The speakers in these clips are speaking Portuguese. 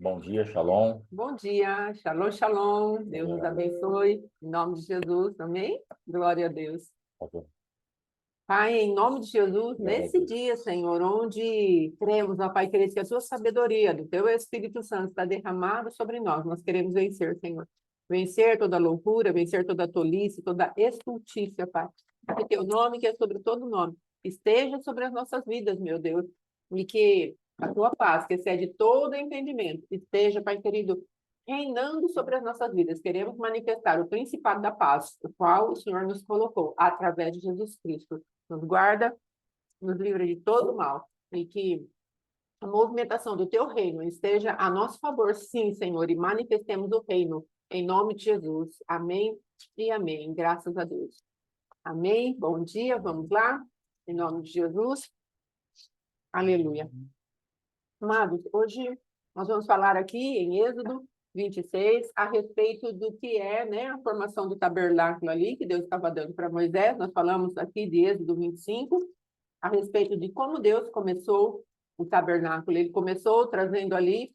Bom dia, Shalom. Bom dia, shalom, shalom. Deus nos abençoe. Em nome de Jesus, amém? Glória a Deus. Pai, em nome de Jesus, nesse dia, Senhor, onde cremos, ó Pai, querido, que a sua sabedoria do teu Espírito Santo está derramada sobre nós queremos vencer, Senhor. Vencer toda loucura, vencer toda tolice, toda estultícia, Pai. Que teu nome, que é sobre todo nome, esteja sobre as nossas vidas, meu Deus, e que a tua paz, que excede todo entendimento, esteja, Pai querido, reinando sobre as nossas vidas. Queremos manifestar o principado da paz, o qual o Senhor nos colocou através de Jesus Cristo. Nos guarda, nos livra de todo mal, e que a movimentação do teu reino esteja a nosso favor, sim, Senhor, e manifestemos o reino em nome de Jesus. Amém e amém. Graças a Deus. Amém. Bom dia, vamos lá. Em nome de Jesus. Aleluia. Amados, hoje nós vamos falar aqui em Êxodo 26 a respeito do que é, né, a formação do tabernáculo ali, que Deus estava dando para Moisés. Nós falamos aqui de Êxodo 25 a respeito de como Deus começou o tabernáculo. Ele começou trazendo ali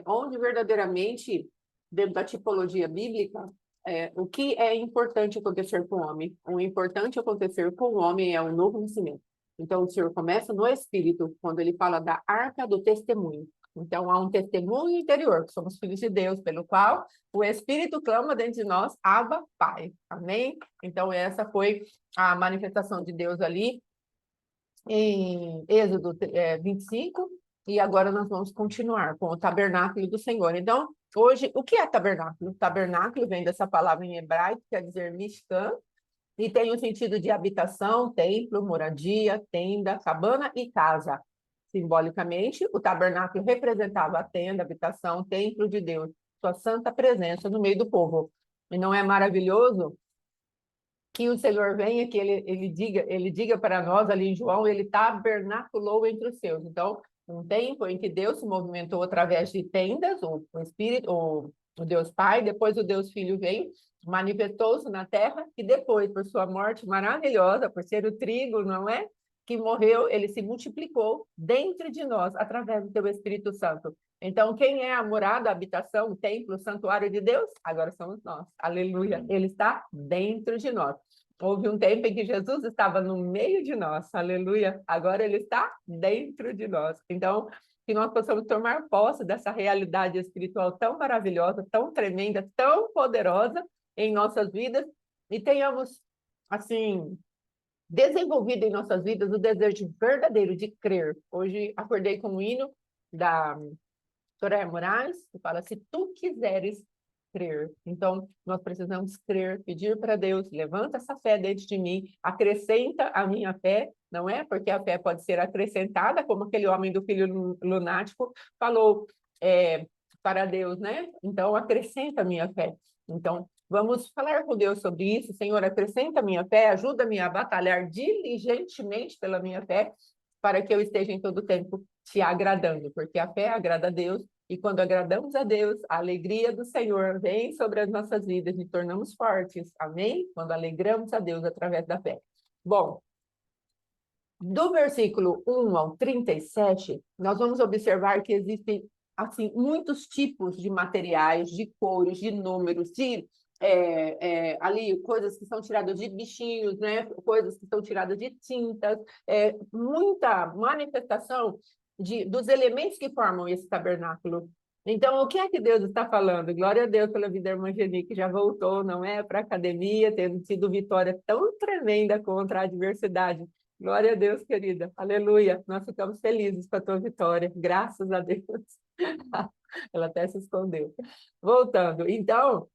onde verdadeiramente, dentro da tipologia bíblica, o que é importante acontecer com o homem. O importante acontecer com o homem é um novo nascimento. Então, o Senhor começa no Espírito, quando ele fala da arca do testemunho. Então, há um testemunho interior, que somos filhos de Deus, pelo qual o Espírito clama dentro de nós, Abba, Pai. Amém? Então, essa foi a manifestação de Deus ali, em Êxodo 25, e agora nós vamos continuar com o tabernáculo do Senhor. Então, hoje, o que é tabernáculo? Tabernáculo vem dessa palavra em hebraico, quer dizer Mishkan, e tem o sentido de habitação, templo, moradia, tenda, cabana e casa. Simbolicamente, o tabernáculo representava a tenda, a habitação, o templo de Deus, sua santa presença no meio do povo. E não é maravilhoso que o Senhor venha, que ele diga para nós ali em João, ele tabernaculou entre os seus. Então, um tempo em que Deus se movimentou através de tendas, o Espírito, o Deus Pai, depois o Deus Filho veio, manifestou-se na terra, e depois, por sua morte maravilhosa, por ser o trigo, não é? Que morreu, ele se multiplicou dentro de nós, através do teu Espírito Santo. Então, quem é a morada, a habitação, o templo, o santuário de Deus? Agora somos nós. Aleluia. Ele está dentro de nós. Houve um tempo em que Jesus estava no meio de nós. Aleluia. Agora ele está dentro de nós. Então, que nós possamos tomar posse dessa realidade espiritual tão maravilhosa, tão tremenda, tão poderosa em nossas vidas, e tenhamos, assim, desenvolvido em nossas vidas o desejo verdadeiro de crer. Hoje acordei com o hino da Soraya Moraes, que fala: se tu quiseres crer. Então, nós precisamos crer, pedir para Deus: levanta essa fé dentro de mim, acrescenta a minha fé, não é? Porque a fé pode ser acrescentada, como aquele homem do filho lunático falou para Deus, né? Então, acrescenta a minha fé. Então, vamos falar com Deus sobre isso. Senhor, acrescenta a minha fé, ajuda-me a batalhar diligentemente pela minha fé, para que eu esteja em todo tempo te agradando, porque a fé agrada a Deus, e quando agradamos a Deus, a alegria do Senhor vem sobre as nossas vidas, e tornamos fortes, amém? Quando alegramos a Deus através da fé. Bom, do versículo 1 ao 37, nós vamos observar que existem, assim, muitos tipos de materiais, de cores, de números, de ali coisas que são tiradas de bichinhos, né? Coisas que são tiradas de tintas, muita manifestação dos elementos que formam esse tabernáculo. Então, o que é que Deus está falando? Glória a Deus pela vida da irmã Geni, que já voltou, não é, para a academia, tendo tido vitória tão tremenda contra a adversidade. Glória a Deus, querida. Aleluia. Nós ficamos felizes com a tua vitória. Graças a Deus. Ela até se escondeu. Voltando. Então,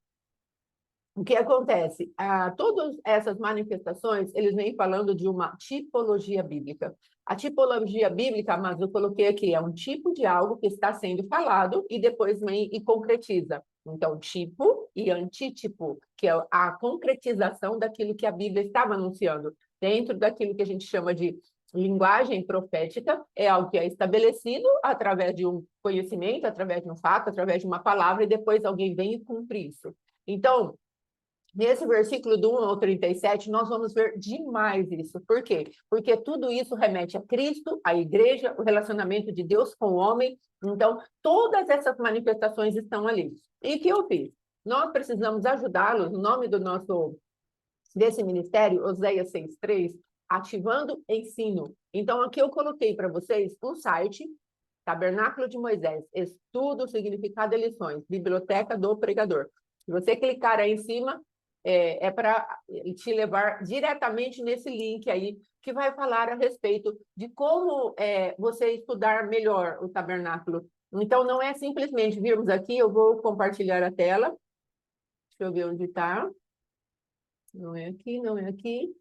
o que acontece? Todas essas manifestações, eles vêm falando de uma tipologia bíblica. A tipologia bíblica, mas eu coloquei aqui, é um tipo de algo que está sendo falado e depois vem e concretiza. Então, tipo e antítipo, que é a concretização daquilo que a Bíblia estava anunciando. Dentro daquilo que a gente chama de linguagem profética, é algo que é estabelecido através de um conhecimento, através de um fato, através de uma palavra, e depois alguém vem e cumpre isso. Então, Nesse versículo do 1 ao 37, nós vamos ver demais isso. Por quê? Porque tudo isso remete a Cristo, a igreja, o relacionamento de Deus com o homem. Então, todas essas manifestações estão ali. E o que eu fiz? Nós precisamos ajudá-los, no nome desse ministério, Oséias 6:3, ativando ensino. Então, aqui eu coloquei para vocês um site, Tabernáculo de Moisés, Estudo, Significado e Lições, Biblioteca do Pregador. Se você clicar aí em cima, é para te levar diretamente nesse link aí, que vai falar a respeito de como você estudar melhor o tabernáculo. Então, não é simplesmente virmos aqui, eu vou compartilhar a tela. Deixa eu ver onde está. Não é aqui, não é aqui.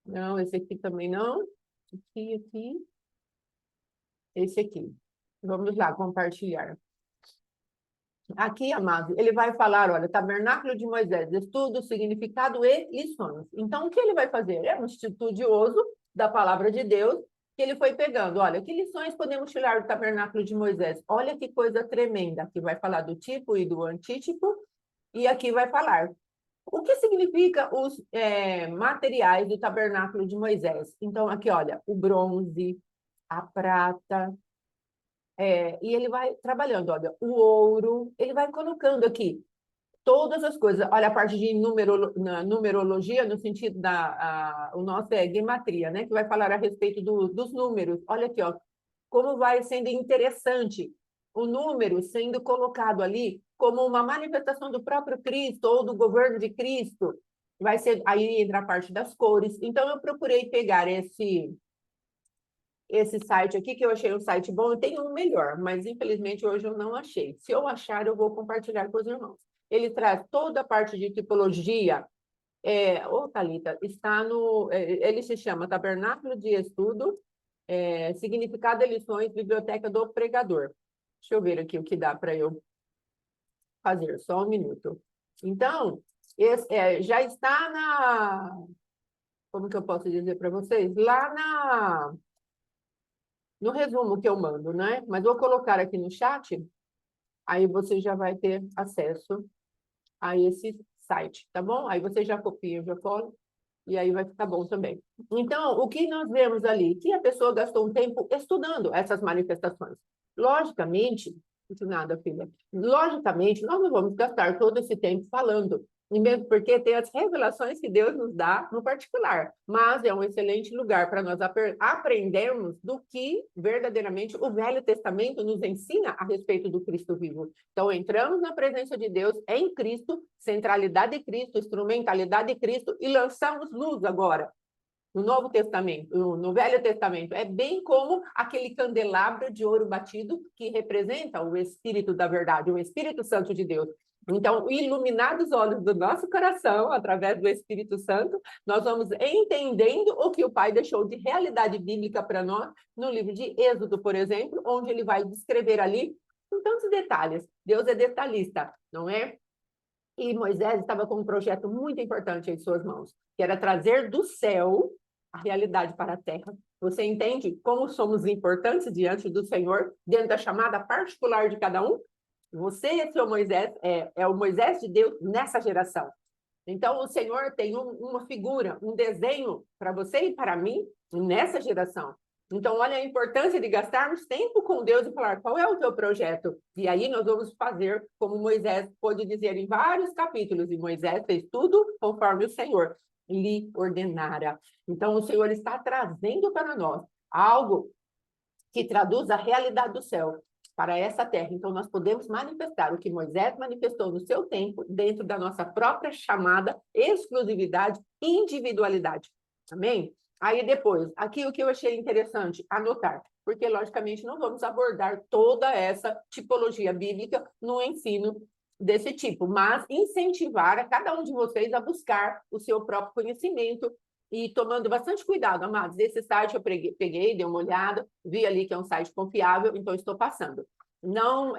Não, esse aqui também não. Aqui. Esse aqui. Vamos lá, compartilhar. Aqui, amados, ele vai falar, olha, Tabernáculo de Moisés, estudo, significado e lições. Então, o que ele vai fazer? É um estudioso da palavra de Deus, que ele foi pegando, olha, que lições podemos tirar do Tabernáculo de Moisés? Olha que coisa tremenda, aqui vai falar do tipo e do antítipo, e aqui vai falar o que significa os materiais do Tabernáculo de Moisés. Então, aqui, olha, o bronze, a prata, e ele vai trabalhando, olha, o ouro, ele vai colocando aqui todas as coisas. Olha, a parte de numerologia, no sentido o nosso é gematria, né? Que vai falar a respeito dos números. Olha aqui, ó, como vai sendo interessante o número sendo colocado ali como uma manifestação do próprio Cristo ou do governo de Cristo. Vai ser, aí entra a parte das cores. Então, eu procurei pegar esse site aqui, que eu achei um site bom, eu tenho um melhor, mas infelizmente hoje eu não achei. Se eu achar, eu vou compartilhar com os irmãos. Ele traz toda a parte de tipologia. Thalita, está ele se chama Tabernáculo de Estudo, Significado e Lições, Biblioteca do Pregador. Deixa eu ver aqui o que dá para eu fazer, só um minuto. Então, já está como que eu posso dizer para vocês? Lá no resumo que eu mando, né? Mas vou colocar aqui no chat, aí você já vai ter acesso a esse site, tá bom? Aí você já copia, já cola, e aí vai ficar bom também. Então, o que nós vemos ali? Que a pessoa gastou um tempo estudando essas manifestações. Logicamente, isso nada, filha. Logicamente, nós não vamos gastar todo esse tempo falando, e mesmo porque tem as revelações que Deus nos dá no particular, mas é um excelente lugar para nós aprendermos do que verdadeiramente o Velho Testamento nos ensina a respeito do Cristo vivo. Então, entramos na presença de Deus em Cristo, centralidade de Cristo, instrumentalidade de Cristo, e lançamos luz agora no Novo Testamento, no Velho Testamento. É bem como aquele candelabro de ouro batido que representa o Espírito da verdade, o Espírito Santo de Deus. Então, iluminados os olhos do nosso coração, através do Espírito Santo, nós vamos entendendo o que o Pai deixou de realidade bíblica para nós, no livro de Êxodo, por exemplo, onde ele vai descrever ali com tantos detalhes. Deus é detalhista, não é? E Moisés estava com um projeto muito importante em suas mãos, que era trazer do céu a realidade para a terra. Você entende como somos importantes diante do Senhor, dentro da chamada particular de cada um? Você, seu Moisés, é o Moisés de Deus nessa geração. Então, o Senhor tem uma figura, um desenho para você e para mim nessa geração. Então, olha a importância de gastarmos tempo com Deus e falar qual é o teu projeto. E aí nós vamos fazer como Moisés pôde dizer em vários capítulos. E Moisés fez tudo conforme o Senhor lhe ordenara. Então, o Senhor está trazendo para nós algo que traduz a realidade do céu para essa terra. Então, nós podemos manifestar o que Moisés manifestou no seu tempo, dentro da nossa própria chamada, exclusividade e individualidade. Amém? Aí depois, aqui o que eu achei interessante anotar, porque logicamente não vamos abordar toda essa tipologia bíblica no ensino desse tipo, mas incentivar a cada um de vocês a buscar o seu próprio conhecimento e tomando bastante cuidado, amados. Esse site eu peguei, dei uma olhada, vi ali que é um site confiável, então estou passando. Não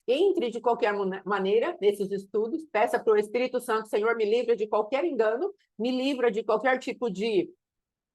entre de qualquer maneira nesses estudos, peça para o Espírito Santo, Senhor, me livra de qualquer engano, me livra de qualquer tipo de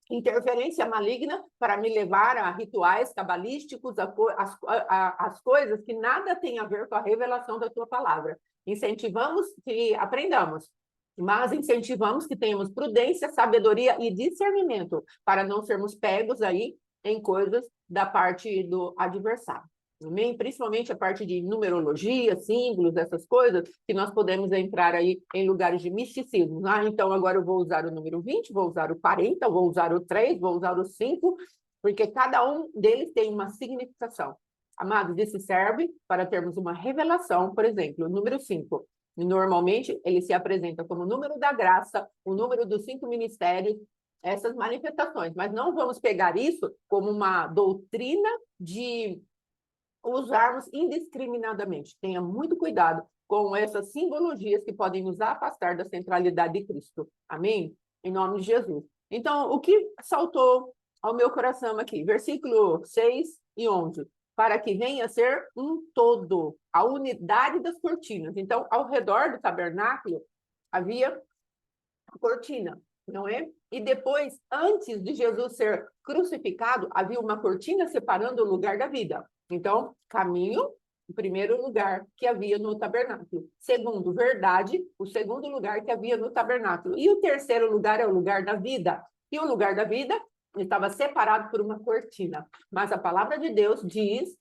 interferência maligna para me levar a rituais cabalísticos, as coisas que nada têm a ver com a revelação da tua palavra. Incentivamos que aprendamos, mas incentivamos que tenhamos prudência, sabedoria e discernimento para não sermos pegos aí em coisas da parte do adversário. Amém? Principalmente a parte de numerologia, símbolos, essas coisas, que nós podemos entrar aí em lugares de misticismo. Ah, então agora eu vou usar o número 20, vou usar o 40, vou usar o 3, vou usar o 5, porque cada um deles tem uma significação. Amados, isso serve para termos uma revelação, por exemplo, o número 5. Normalmente, ele se apresenta como o número da graça, o número dos 5 ministérios, essas manifestações, mas não vamos pegar isso como uma doutrina de usarmos indiscriminadamente. Tenha muito cuidado com essas simbologias que podem nos afastar da centralidade de Cristo. Amém? Em nome de Jesus. Então, o que saltou ao meu coração aqui? Versículo 6 e 11. Para que venha a ser um todo, a unidade das cortinas. Então, ao redor do tabernáculo, havia a cortina, não é? E depois, antes de Jesus ser crucificado, havia uma cortina separando o lugar da vida. Então, caminho, o primeiro lugar que havia no tabernáculo. Segundo, verdade, o segundo lugar que havia no tabernáculo. E o terceiro lugar é o lugar da vida. E o lugar da vida estava separado por uma cortina. Mas a palavra de Deus diz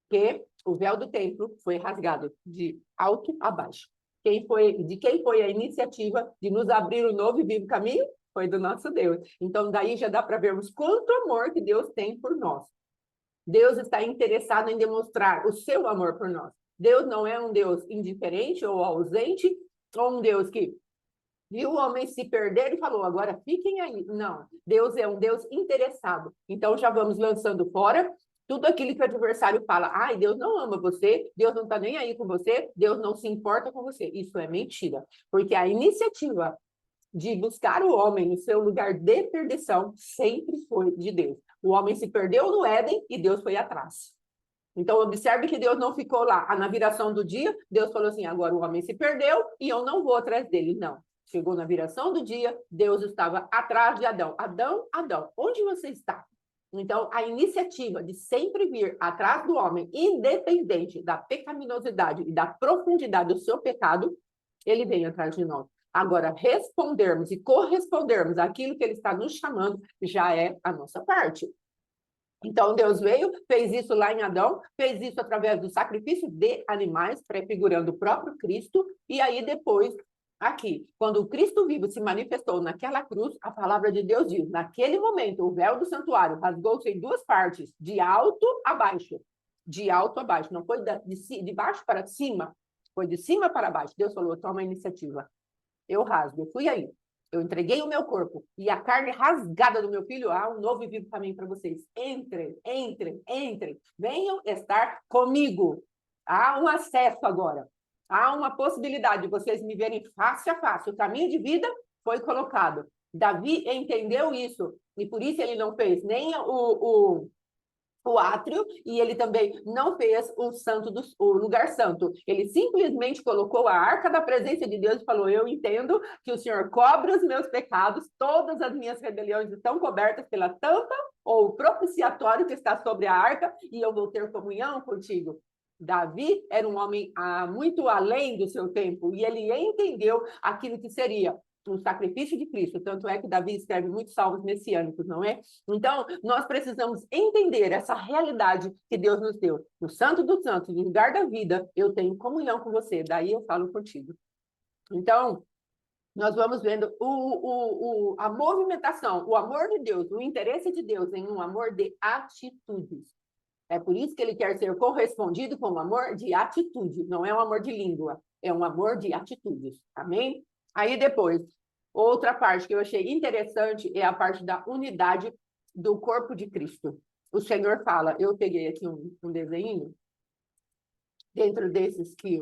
que o véu do templo foi rasgado de alto a baixo. De quem foi a iniciativa de nos abrir o novo e vivo caminho? Foi do nosso Deus. Então, daí já dá para vermos quanto amor que Deus tem por nós. Deus está interessado em demonstrar o seu amor por nós. Deus não é um Deus indiferente ou ausente, ou um Deus que viu o homem se perder e falou, agora fiquem aí. Não, Deus é um Deus interessado. Então, já vamos lançando fora tudo aquilo que o adversário fala. Ai, Deus não ama você, Deus não está nem aí com você, Deus não se importa com você. Isso é mentira, porque a iniciativa de buscar o homem no seu lugar de perdição sempre foi de Deus. O homem se perdeu no Éden e Deus foi atrás. Então, observe que Deus não ficou lá. Na viração do dia, Deus falou assim, agora o homem se perdeu e eu não vou atrás dele. Não. Chegou na viração do dia, Deus estava atrás de Adão. Adão, Adão, onde você está? Então, a iniciativa de sempre vir atrás do homem, independente da pecaminosidade e da profundidade do seu pecado, ele vem atrás de nós. Agora, respondermos e correspondermos àquilo que ele está nos chamando já é a nossa parte. Então, Deus veio, fez isso lá em Adão, fez isso através do sacrifício de animais, prefigurando o próprio Cristo, e aí depois, aqui, quando o Cristo vivo se manifestou naquela cruz, a palavra de Deus diz, naquele momento, o véu do santuário rasgou-se em duas partes, de alto a baixo. De alto a baixo, não foi de baixo para cima, foi de cima para baixo. Deus falou, toma a iniciativa. Eu rasgo, eu fui aí. Eu entreguei o meu corpo e a carne rasgada do meu filho, há um novo e vivo caminho para vocês. Entrem, entrem, entrem. Venham estar comigo. Há um acesso agora. Há uma possibilidade de vocês me verem face a face. O caminho de vida foi colocado. Davi entendeu isso e por isso ele não fez nem o átrio, e ele também não fez o lugar santo. Ele simplesmente colocou a arca da presença de Deus e falou, eu entendo que o Senhor cobre os meus pecados, todas as minhas rebeliões estão cobertas pela tampa ou propiciatório que está sobre a arca, e eu vou ter comunhão contigo. Davi era um homem muito além do seu tempo, e ele entendeu aquilo que seria o sacrifício de Cristo, tanto é que Davi escreve muitos salmos messiânicos, não é? Então, nós precisamos entender essa realidade que Deus nos deu. No Santo dos Santos, no lugar da vida, eu tenho comunhão com você, daí eu falo contigo. Então, nós vamos vendo a movimentação, o amor de Deus, o interesse de Deus em um amor de atitudes. É por isso que ele quer ser correspondido com um amor de atitude, não é um amor de língua, é um amor de atitudes. Amém? Aí depois, outra parte que eu achei interessante é a parte da unidade do corpo de Cristo. O Senhor fala, eu peguei aqui um desenho, dentro desses que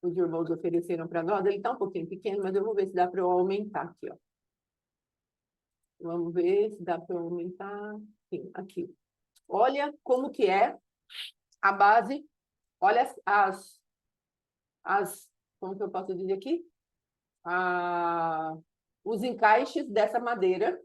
os irmãos ofereceram para nós, ele está um pouquinho pequeno, mas eu vou ver se dá para eu aumentar aqui, ó. Vamos ver se dá para eu aumentar. Sim, aqui. Olha como que é a base, olha como que eu posso dizer aqui? Os encaixes dessa madeira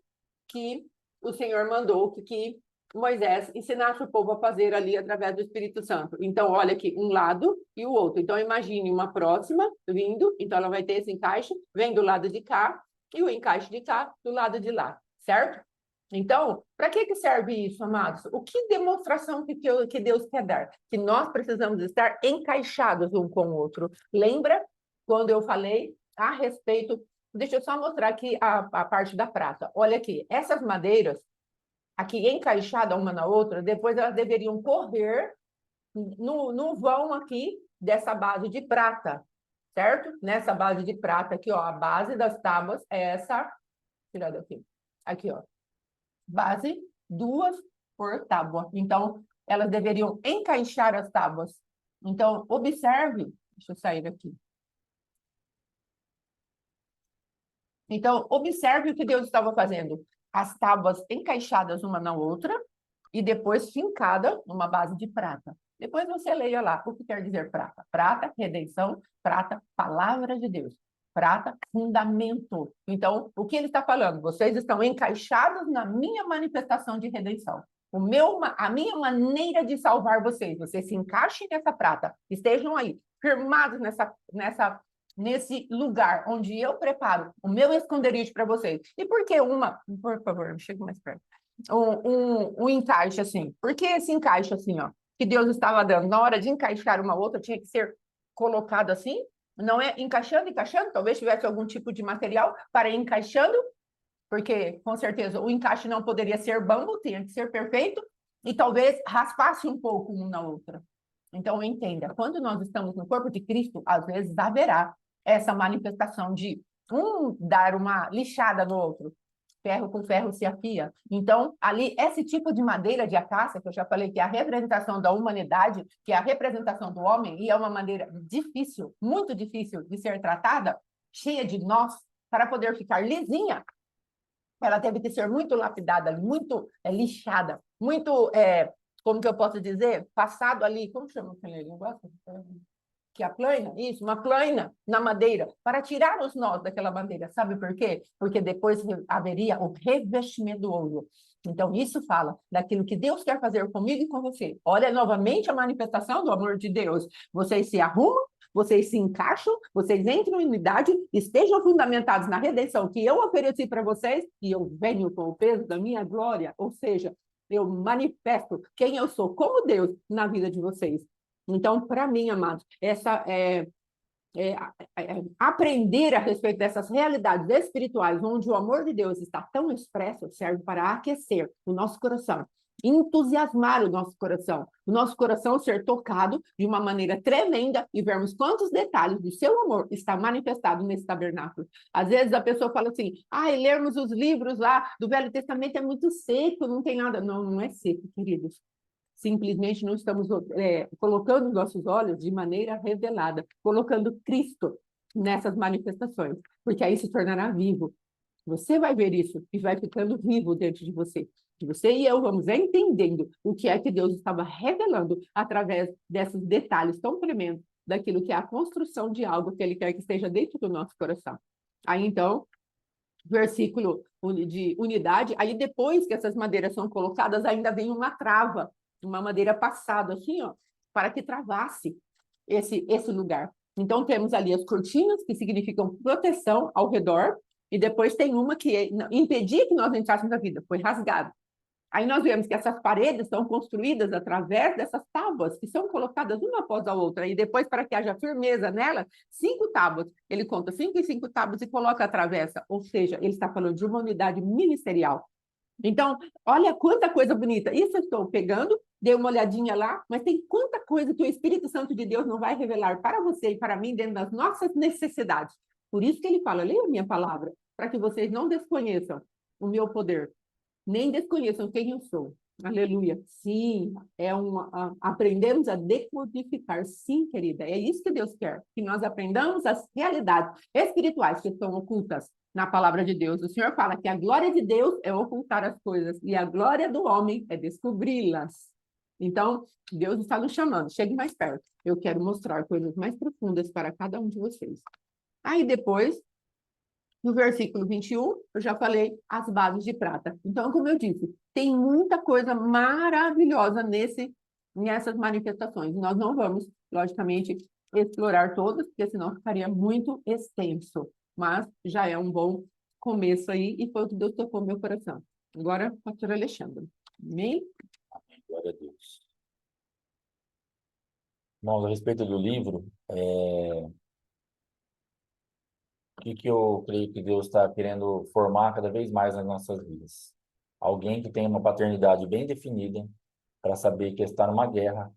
que o Senhor mandou que Moisés ensinasse o povo a fazer ali através do Espírito Santo. Então, olha aqui, um lado e o outro. Então, imagine uma próxima vindo, então ela vai ter esse encaixe, vem do lado de cá, e o encaixe de cá do lado de lá, certo? Então, para que serve isso, amados? O que demonstração que Deus quer dar? Que nós precisamos estar encaixados um com o outro. Lembra quando eu falei a respeito... Deixa eu só mostrar aqui a parte da prata. Olha aqui, essas madeiras, aqui encaixada uma na outra, depois elas deveriam correr no vão aqui dessa base de prata, certo? Nessa base de prata aqui, ó, a base das tábuas é essa, tirar daqui, aqui, ó, base, 2 por tábua. Então, elas deveriam encaixar as tábuas. Então, observe, deixa eu sair daqui. Então, observe o que Deus estava fazendo. As tábuas encaixadas uma na outra e depois fincada numa base de prata. Depois você leia lá o que quer dizer prata. Prata, redenção, prata, palavra de Deus. Prata, fundamento. Então, o que ele está falando? Vocês estão encaixados na minha manifestação de redenção. A minha maneira de salvar vocês. Vocês se encaixem nessa prata. Estejam aí, firmados nesse lugar onde eu preparo o meu esconderijo para vocês. E por que por favor, chega mais perto. Um encaixe assim. Por que esse encaixe assim, ó? Que Deus estava dando. Na hora de encaixar uma outra, tinha que ser colocado assim. Não é encaixando, talvez tivesse algum tipo de material para ir encaixando, porque, com certeza, o encaixe não poderia ser bambu, tinha que ser perfeito, e talvez raspasse um pouco uma na outra. Então, entenda, quando nós estamos no corpo de Cristo, às vezes haverá essa manifestação de dar uma lixada no outro. Ferro com ferro se afia. Então, ali, esse tipo de madeira de acácia, que eu já falei que é a representação da humanidade, que é a representação do homem, e é uma madeira difícil, muito difícil de ser tratada, cheia de nós, para poder ficar lisinha, ela teve que ser muito lapidada, muito lixada, muito, como que eu posso dizer, passado ali, como chama aquele negócio? Que a plaina, isso, uma plaina na madeira, para tirar os nós daquela madeira. Sabe por quê? Porque depois haveria o revestimento do ouro. Então, isso fala daquilo que Deus quer fazer comigo e com você. Olha novamente a manifestação do amor de Deus. Vocês se arrumam, vocês se encaixam, vocês entram em unidade, estejam fundamentados na redenção que eu ofereci para vocês, e eu venho com o peso da minha glória, ou seja, eu manifesto quem eu sou como Deus na vida de vocês. Então, para mim, amados, aprender a respeito dessas realidades espirituais, onde o amor de Deus está tão expresso, serve para aquecer o nosso coração, entusiasmar o nosso coração ser tocado de uma maneira tremenda e vermos quantos detalhes do seu amor está manifestado nesse tabernáculo. Às vezes a pessoa fala assim, lermos os livros lá do Velho Testamento é muito seco, não tem nada. Não, não é seco, queridos. Simplesmente não estamos colocando nossos olhos de maneira revelada, colocando Cristo nessas manifestações, porque aí se tornará vivo. Você vai ver isso e vai ficando vivo dentro de você. E você e eu vamos entendendo o que é que Deus estava revelando através desses detalhes tão tremendos daquilo que é a construção de algo que Ele quer que esteja dentro do nosso coração. Aí, então, versículo de unidade, aí depois que essas madeiras são colocadas, ainda vem uma trava, uma madeira passada, assim, ó, para que travasse esse lugar. Então, temos ali as cortinas, que significam proteção ao redor, e depois tem uma que impedia que nós entrássemos na vida, foi rasgada. Aí nós vemos que essas paredes são construídas através dessas tábuas, que são colocadas uma após a outra, e depois, para que haja firmeza nela, 5 tábuas. Ele conta 5 e 5 tábuas e coloca a travessa, ou seja, ele está falando de uma unidade ministerial. Então, olha quanta coisa bonita. Isso eu estou pegando, dei uma olhadinha lá, mas tem quanta coisa que o Espírito Santo de Deus não vai revelar para você e para mim dentro das nossas necessidades. Por isso que ele fala, leia a minha palavra, para que vocês não desconheçam o meu poder, nem desconheçam quem eu sou. Aleluia. Sim, aprendemos a decodificar. Sim, querida, é isso que Deus quer, que nós aprendamos as realidades espirituais que estão ocultas na palavra de Deus. O Senhor fala que a glória de Deus é ocultar as coisas e a glória do homem é descobri-las. Então, Deus está nos chamando. Chegue mais perto. Eu quero mostrar coisas mais profundas para cada um de vocês. Aí depois, No versículo 21, eu já falei as bases de prata. Então, como eu disse, tem muita coisa maravilhosa nessas manifestações. Nós não vamos, logicamente, explorar todas, porque senão ficaria muito extenso. Mas já é um bom começo aí e foi o que Deus tocou no meu coração. Agora, pastor Alexandre. Amém? Amém. Glória a Deus. Irmãos, a respeito do livro, o que eu creio que Deus está querendo formar cada vez mais nas nossas vidas? Alguém que tenha uma paternidade bem definida para saber que está numa guerra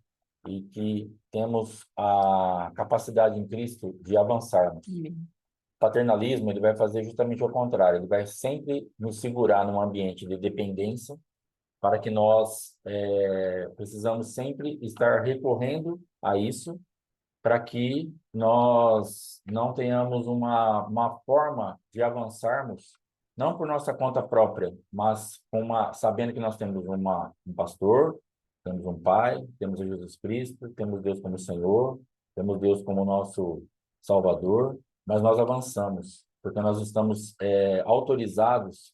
e que temos a capacidade em Cristo de avançarmos. Amém. Paternalismo, ele vai fazer justamente o contrário, ele vai sempre nos segurar num ambiente de dependência para que nós precisamos sempre estar recorrendo a isso para que nós não tenhamos uma forma de avançarmos, não por nossa conta própria, mas sabendo que nós temos um pastor, temos um pai, temos Jesus Cristo, temos Deus como Senhor, temos Deus como nosso Salvador, mas nós avançamos, porque nós estamos autorizados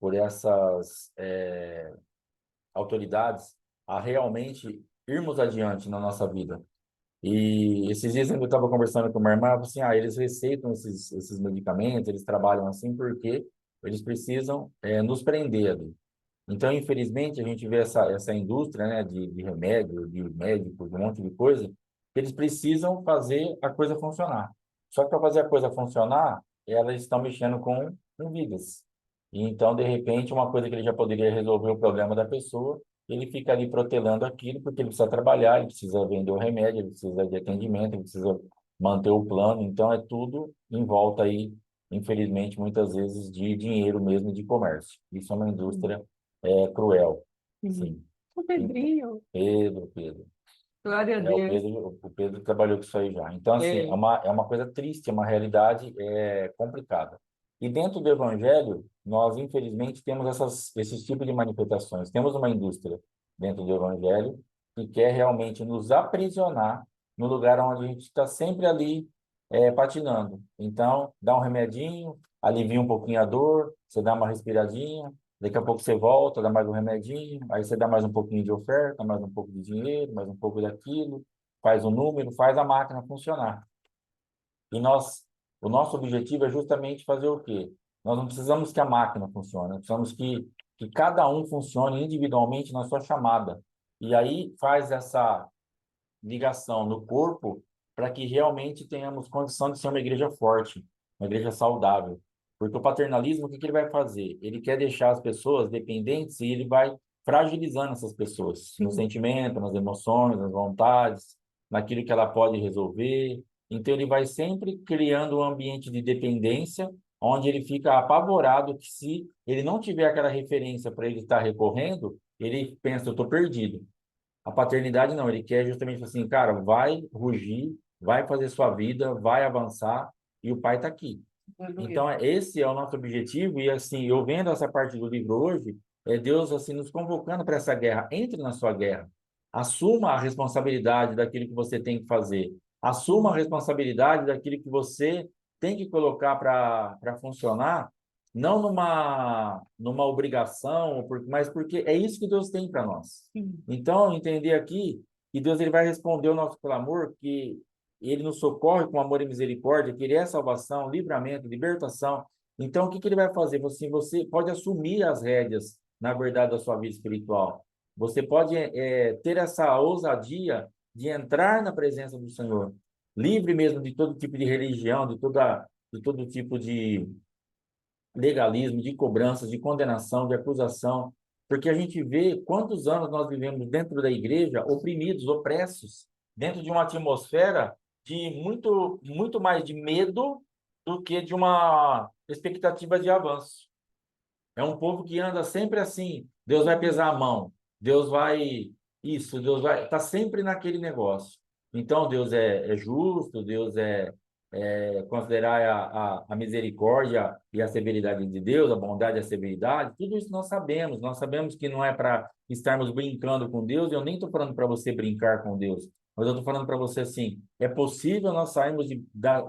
por essas autoridades a realmente irmos adiante na nossa vida. E esses dias eu estava conversando com uma irmã, ela falou assim, eles receitam esses medicamentos, eles trabalham assim porque eles precisam nos prender ali. Então, infelizmente, a gente vê essa indústria, né, de remédio, de médicos, de um monte de coisa, que eles precisam fazer a coisa funcionar. Só que para fazer a coisa funcionar, elas estão mexendo com vidas. E então, de repente, uma coisa que ele já poderia resolver o problema da pessoa, ele fica ali protelando aquilo, porque ele precisa trabalhar, ele precisa vender o remédio, ele precisa de atendimento, ele precisa manter o plano. Então, é tudo em volta aí, infelizmente, muitas vezes, de dinheiro mesmo, de comércio. Isso é uma indústria cruel. Sim. O Pedrinho. Pedro. Glória a O Deus. Pedro trabalhou com isso aí já. Então, assim, é uma coisa triste, é uma realidade complicada. E dentro do Evangelho, nós, infelizmente, temos esses tipos de manifestações. Temos uma indústria dentro do Evangelho que quer realmente nos aprisionar no lugar onde a gente está sempre ali patinando. Então, dá um remedinho, alivia um pouquinho a dor, você dá uma respiradinha, daqui a pouco você volta, dá mais um remedinho, aí você dá mais um pouquinho de oferta, mais um pouco de dinheiro, mais um pouco daquilo, faz o número, faz a máquina funcionar. E o nosso objetivo é justamente fazer o quê? Nós não precisamos que a máquina funcione, nós precisamos que cada um funcione individualmente na sua chamada. E aí faz essa ligação no corpo para que realmente tenhamos condição de ser uma igreja forte, uma igreja saudável. Porque o paternalismo, o que ele vai fazer? Ele quer deixar as pessoas dependentes e ele vai fragilizando essas pessoas, no sentimento, nas emoções, nas vontades, naquilo que ela pode resolver. Então, ele vai sempre criando um ambiente de dependência, onde ele fica apavorado que se ele não tiver aquela referência para ele estar recorrendo, ele pensa, eu estou perdido. A paternidade não, ele quer justamente assim, cara, vai rugir, vai fazer sua vida, vai avançar e o pai está aqui. Então, esse é o nosso objetivo e assim, eu vendo essa parte do livro hoje, é Deus assim nos convocando para essa guerra. Entre na sua guerra. Assuma a responsabilidade daquilo que você tem que fazer. Assuma a responsabilidade daquilo que você tem que colocar para funcionar, não numa obrigação, mas porque é isso que Deus tem para nós. Então, entender aqui que Deus ele vai responder o nosso clamor, que ele nos socorre com amor e misericórdia, que ele é salvação, livramento, libertação. Então, o que ele vai fazer? Você pode assumir as rédeas, na verdade, da sua vida espiritual. Você pode ter essa ousadia de entrar na presença do Senhor, livre mesmo de todo tipo de religião, de todo tipo de legalismo, de cobranças, de condenação, de acusação, porque a gente vê quantos anos nós vivemos dentro da igreja oprimidos, opressos, dentro de uma atmosfera de muito mais de medo do que de uma expectativa de avanço. É um povo que anda sempre assim, Deus vai pesar a mão, Deus vai Deus vai, tá sempre naquele negócio. Então Deus é justo, Deus considerar a misericórdia e a severidade de Deus, a bondade e a severidade, tudo isso nós sabemos que não é para estarmos brincando com Deus, eu nem estou falando para você brincar com Deus, mas eu estou falando para você assim, é possível nós sairmos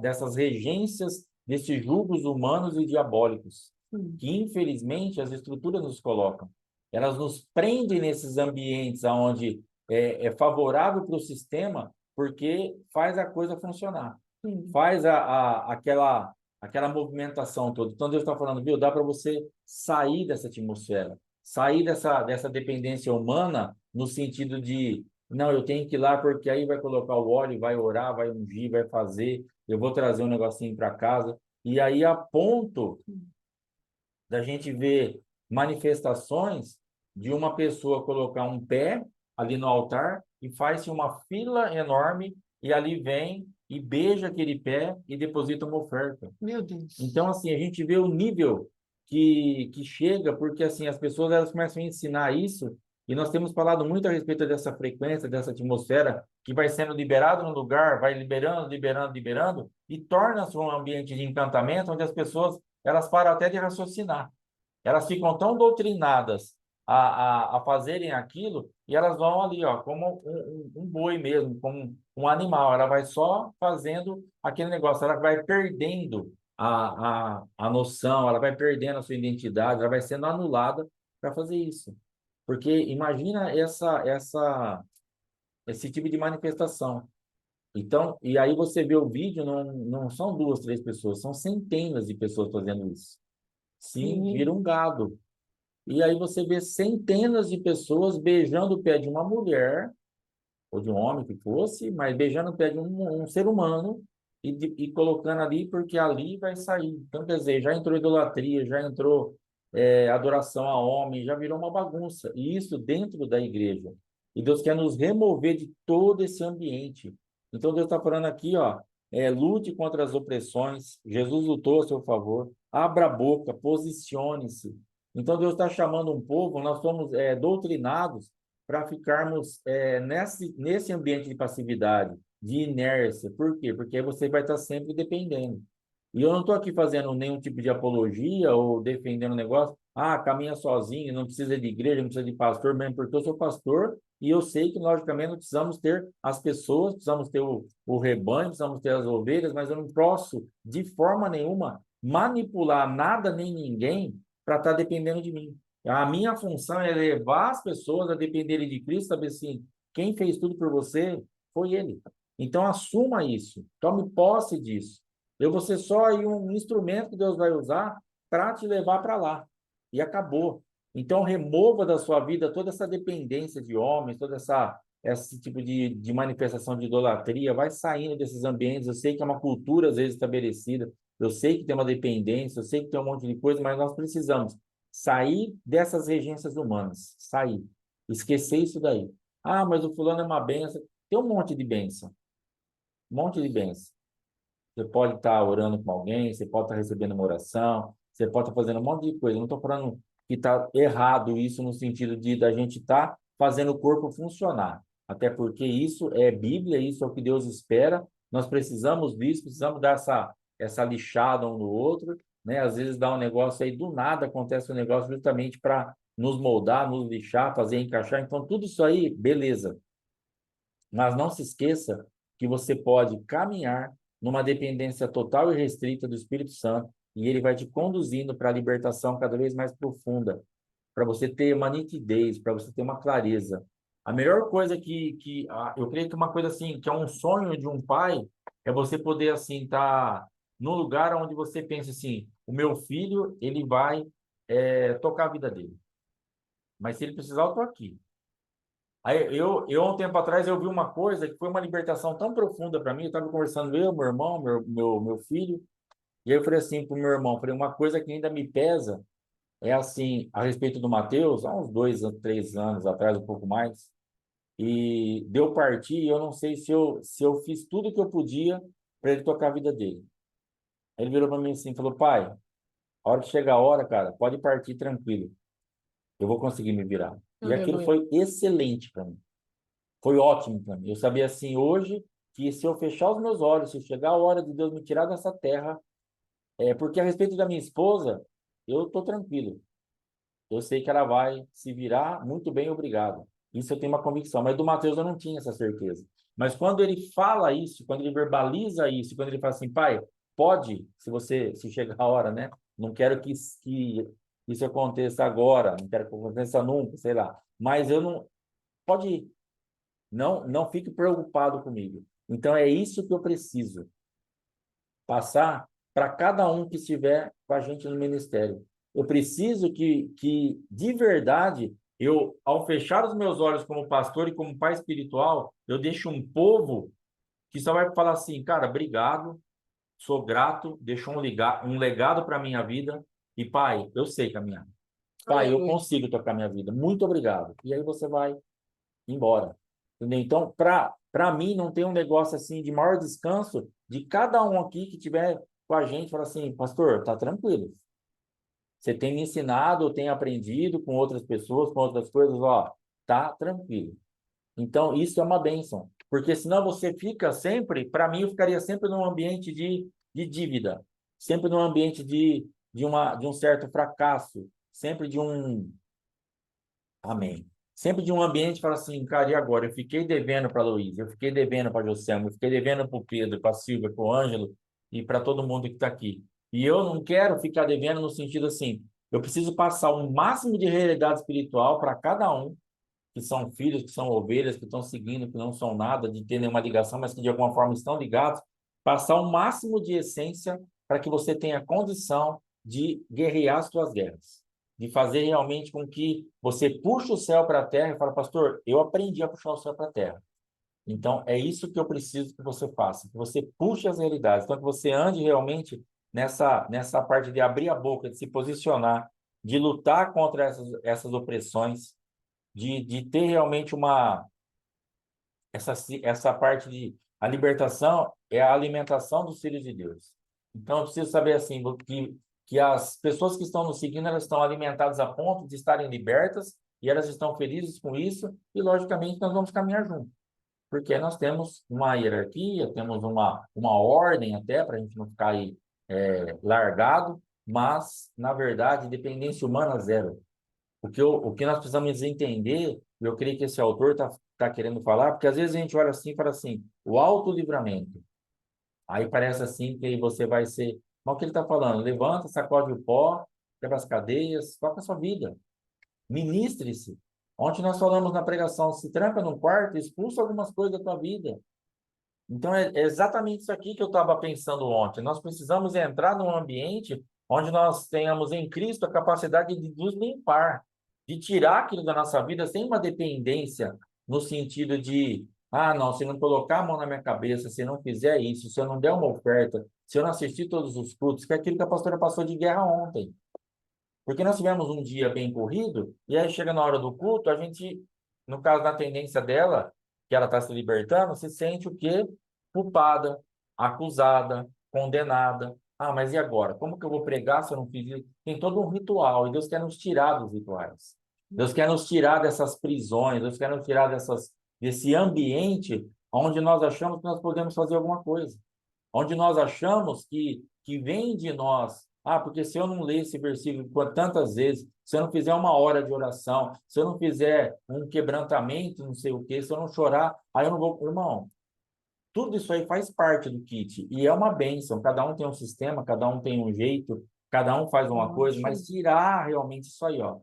dessas regências desses julgos humanos e diabólicos, Sim. que infelizmente as estruturas nos colocam. Elas nos prendem nesses ambientes onde é favorável para o sistema, porque faz a coisa funcionar, Sim. faz aquela movimentação toda. Então Deus está falando, viu, dá para você sair dessa atmosfera, sair dessa dependência humana, no sentido de, não, eu tenho que ir lá porque aí vai colocar o óleo, vai orar, vai ungir, vai fazer, eu vou trazer um negocinho para casa. E aí, a ponto da gente ver manifestações de uma pessoa colocar um pé ali no altar e faz-se uma fila enorme e ali vem e beija aquele pé e deposita uma oferta. Meu Deus. Então, assim, a gente vê o nível que chega, porque, assim, as pessoas elas começam a ensinar isso, e nós temos falado muito a respeito dessa frequência, dessa atmosfera, que vai sendo liberado no lugar, vai liberando, liberando, liberando, e torna-se um ambiente de encantamento, onde as pessoas, elas param até de raciocinar. Elas ficam tão doutrinadas a fazerem aquilo, e elas vão ali, ó, como um boi mesmo, como um animal. Ela vai só fazendo aquele negócio, ela vai perdendo a noção, ela vai perdendo a sua identidade, ela vai sendo anulada para fazer isso. Porque imagina esse tipo de manifestação. Então, e aí você vê o vídeo, não são duas, três pessoas, são centenas de pessoas fazendo isso. Sim, vira um gado. E aí você vê centenas de pessoas beijando o pé de uma mulher, ou de um homem que fosse, mas beijando o pé de um ser humano e colocando ali, porque ali vai sair. Então, quer dizer, já entrou idolatria, já entrou adoração a homem, já virou uma bagunça. E isso dentro da igreja. E Deus quer nos remover de todo esse ambiente. Então, Deus está falando aqui, ó, lute contra as opressões. Jesus lutou a seu favor. Abra a boca, posicione-se. Então, Deus está chamando um povo, nós somos doutrinados para ficarmos nesse ambiente de passividade, de inércia. Por quê? Porque aí você vai estar sempre dependendo. E eu não estou aqui fazendo nenhum tipo de apologia ou defendendo o negócio. Ah, caminha sozinho, não precisa de igreja, não precisa de pastor, mesmo porque eu sou pastor e eu sei que, logicamente, nós precisamos ter as pessoas, precisamos ter o rebanho, precisamos ter as ovelhas, mas eu não posso, de forma nenhuma, manipular nada nem ninguém para estar dependendo de mim. A minha função é levar as pessoas a dependerem de Cristo, saber assim, quem fez tudo por você foi Ele. Então, assuma isso, tome posse disso. Eu vou ser só aí um instrumento que Deus vai usar para te levar para lá. E acabou. Então, remova da sua vida toda essa dependência de homens, esse tipo de manifestação de idolatria, vai saindo desses ambientes. Eu sei que é uma cultura, às vezes, estabelecida, eu sei que tem uma dependência, eu sei que tem um monte de coisa, mas nós precisamos sair dessas regências humanas, sair, esquecer isso daí. Ah, mas o fulano é uma benção. Tem um monte de benção, um monte de benção. Você pode estar orando com alguém, você pode estar recebendo uma oração, você pode estar fazendo um monte de coisa. Eu não estou falando que está errado isso no sentido de da gente estar fazendo o corpo funcionar. Até porque isso é Bíblia, isso é o que Deus espera. Nós precisamos disso, precisamos dar essa lixada um no outro, né? Às vezes dá um negócio aí, do nada acontece um negócio justamente para nos moldar, nos lixar, fazer encaixar. Então, tudo isso aí, beleza. Mas não se esqueça que você pode caminhar numa dependência total e restrita do Espírito Santo e ele vai te conduzindo para a libertação cada vez mais profunda, para você ter uma nitidez, para você ter uma clareza. A melhor coisa eu creio que uma coisa assim, que é um sonho de um pai, é você poder assim estar num lugar onde você pensa assim, o meu filho, ele vai tocar a vida dele. Mas se ele precisar, eu estou aqui. Aí eu, há um tempo atrás, eu vi uma coisa que foi uma libertação tão profunda para mim. Eu estava conversando, eu, meu irmão, meu filho, e aí eu falei assim para o meu irmão, falei, uma coisa que ainda me pesa é assim, a respeito do Mateus, há uns 2, 3 anos atrás, um pouco mais, e deu partir, e eu não sei se eu fiz tudo que eu podia para ele tocar a vida dele. Aí ele virou para mim assim, falou, pai, a hora que chegar a hora, cara, pode partir tranquilo, eu vou conseguir me virar. E aquilo Aleluia. foi excelente para mim. Foi ótimo para mim. Eu sabia assim hoje que se eu fechar os meus olhos, se chegar a hora de Deus me tirar dessa terra, porque a respeito da minha esposa, eu estou tranquilo. Eu sei que ela vai se virar muito bem, obrigado. Isso eu tenho uma convicção. Mas do Mateus eu não tinha essa certeza. Mas quando ele fala isso, quando ele verbaliza isso, quando ele fala assim, pai, pode, se chegar a hora, né? Não quero que isso aconteça agora, não quero que aconteça nunca, sei lá. Mas eu não... Pode ir. Não fique preocupado comigo. Então, é isso que eu preciso passar para cada um que estiver com a gente no ministério. Eu preciso que de verdade, eu, ao fechar os meus olhos como pastor e como pai espiritual, eu deixo um povo que só vai falar assim, cara, obrigado, sou grato, deixou um legado para a minha vida, e pai, eu sei caminhar. Pai, eu consigo tocar minha vida. Muito obrigado. E aí você vai embora. Entendeu? Então, para mim, não tem um negócio assim de maior descanso de cada um aqui que tiver com a gente, falar assim, pastor, tá tranquilo. Você tem me ensinado, eu tenho aprendido com outras pessoas, com outras coisas, ó, tá tranquilo. Então, isso é uma bênção. Porque senão você fica sempre, para mim, eu ficaria sempre num ambiente de dívida, sempre num ambiente de um certo fracasso, sempre de um. Amém. Sempre de um ambiente fala assim, cara, e agora? Eu fiquei devendo para a Luísa, eu fiquei devendo para a Joselma, eu fiquei devendo para o Pedro, para a Silvia, para o Ângelo e para todo mundo que está aqui. E eu não quero ficar devendo no sentido assim, eu preciso passar o máximo de realidade espiritual para cada um, que são filhos, que são ovelhas, que estão seguindo, que não são nada, de ter nenhuma ligação, mas que de alguma forma estão ligados, passar o máximo de essência para que você tenha condição de guerrear as suas guerras, de fazer realmente com que você puxe o céu para a terra e fala, pastor, eu aprendi a puxar o céu para a terra. Então, é isso que eu preciso que você faça, que você puxe as realidades, então que você ande realmente nessa parte de abrir a boca, de se posicionar, de lutar contra essas opressões, de ter realmente essa parte de a libertação é a alimentação dos filhos de Deus. Então, eu preciso saber assim que as pessoas que estão nos seguindo, elas estão alimentadas a ponto de estarem libertas e elas estão felizes com isso e, logicamente, nós vamos caminhar juntos. Porque nós temos uma hierarquia, temos uma ordem até, para a gente não ficar aí largado, mas, na verdade, dependência humana zero. O que nós precisamos entender, e eu creio que esse autor tá querendo falar, porque às vezes a gente olha assim e fala assim, o autolivramento. Aí parece assim que aí você vai ser. Mas o que ele está falando? Levanta, sacode o pó, quebra as cadeias, toca a sua vida. Ministre-se. Ontem nós falamos na pregação, se tranca num quarto, expulsa algumas coisas da tua vida. Então é exatamente isso aqui que eu estava pensando ontem. Nós precisamos entrar num ambiente onde nós tenhamos em Cristo a capacidade de nos limpar, de tirar aquilo da nossa vida sem uma dependência, no sentido de, não, se não colocar a mão na minha cabeça, se não fizer isso, se eu não der uma oferta, se eu não assistir todos os cultos, que é aquilo que a pastora passou de guerra ontem. Porque nós tivemos um dia bem corrido, e aí chega na hora do culto, a gente, no caso da tendência dela, que ela está se libertando, se sente o quê? Culpada, acusada, condenada. Ah, mas e agora? Como que eu vou pregar se eu não fiz isso? Tem todo um ritual, e Deus quer nos tirar dos rituais. Deus quer nos tirar dessas prisões, Deus quer nos tirar desse ambiente onde nós achamos que nós podemos fazer alguma coisa. Onde nós achamos que vem de nós. Porque se eu não ler esse versículo por tantas vezes, se eu não fizer uma hora de oração, se eu não fizer um quebrantamento, não sei o quê, se eu não chorar, aí eu não vou. Irmão, tudo isso aí faz parte do kit. E é uma bênção. Cada um tem um sistema, cada um tem um jeito, cada um faz uma coisa, mas tirar realmente isso aí, ó.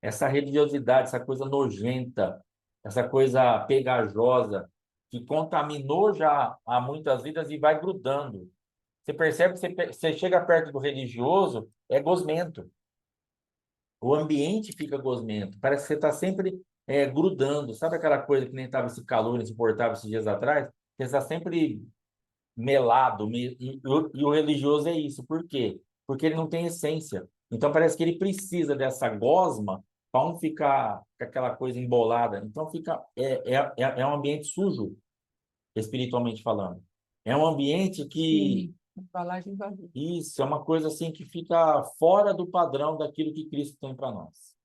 Essa religiosidade, essa coisa nojenta, essa coisa pegajosa, que contaminou já há muitas vidas e vai grudando. Você percebe que você chega perto do religioso, é gosmento. O ambiente fica gosmento. Parece que você está sempre grudando. Sabe aquela coisa que nem estava esse calor insuportável esses dias atrás? Você está sempre melado. E o religioso é isso. Por quê? Porque ele não tem essência. Então parece que ele precisa dessa gosma para não ficar com aquela coisa embolada. Então é um ambiente sujo, espiritualmente falando. É um ambiente que... Sim, embalagem vazia. Isso, é uma coisa assim que fica fora do padrão daquilo que Cristo tem para nós.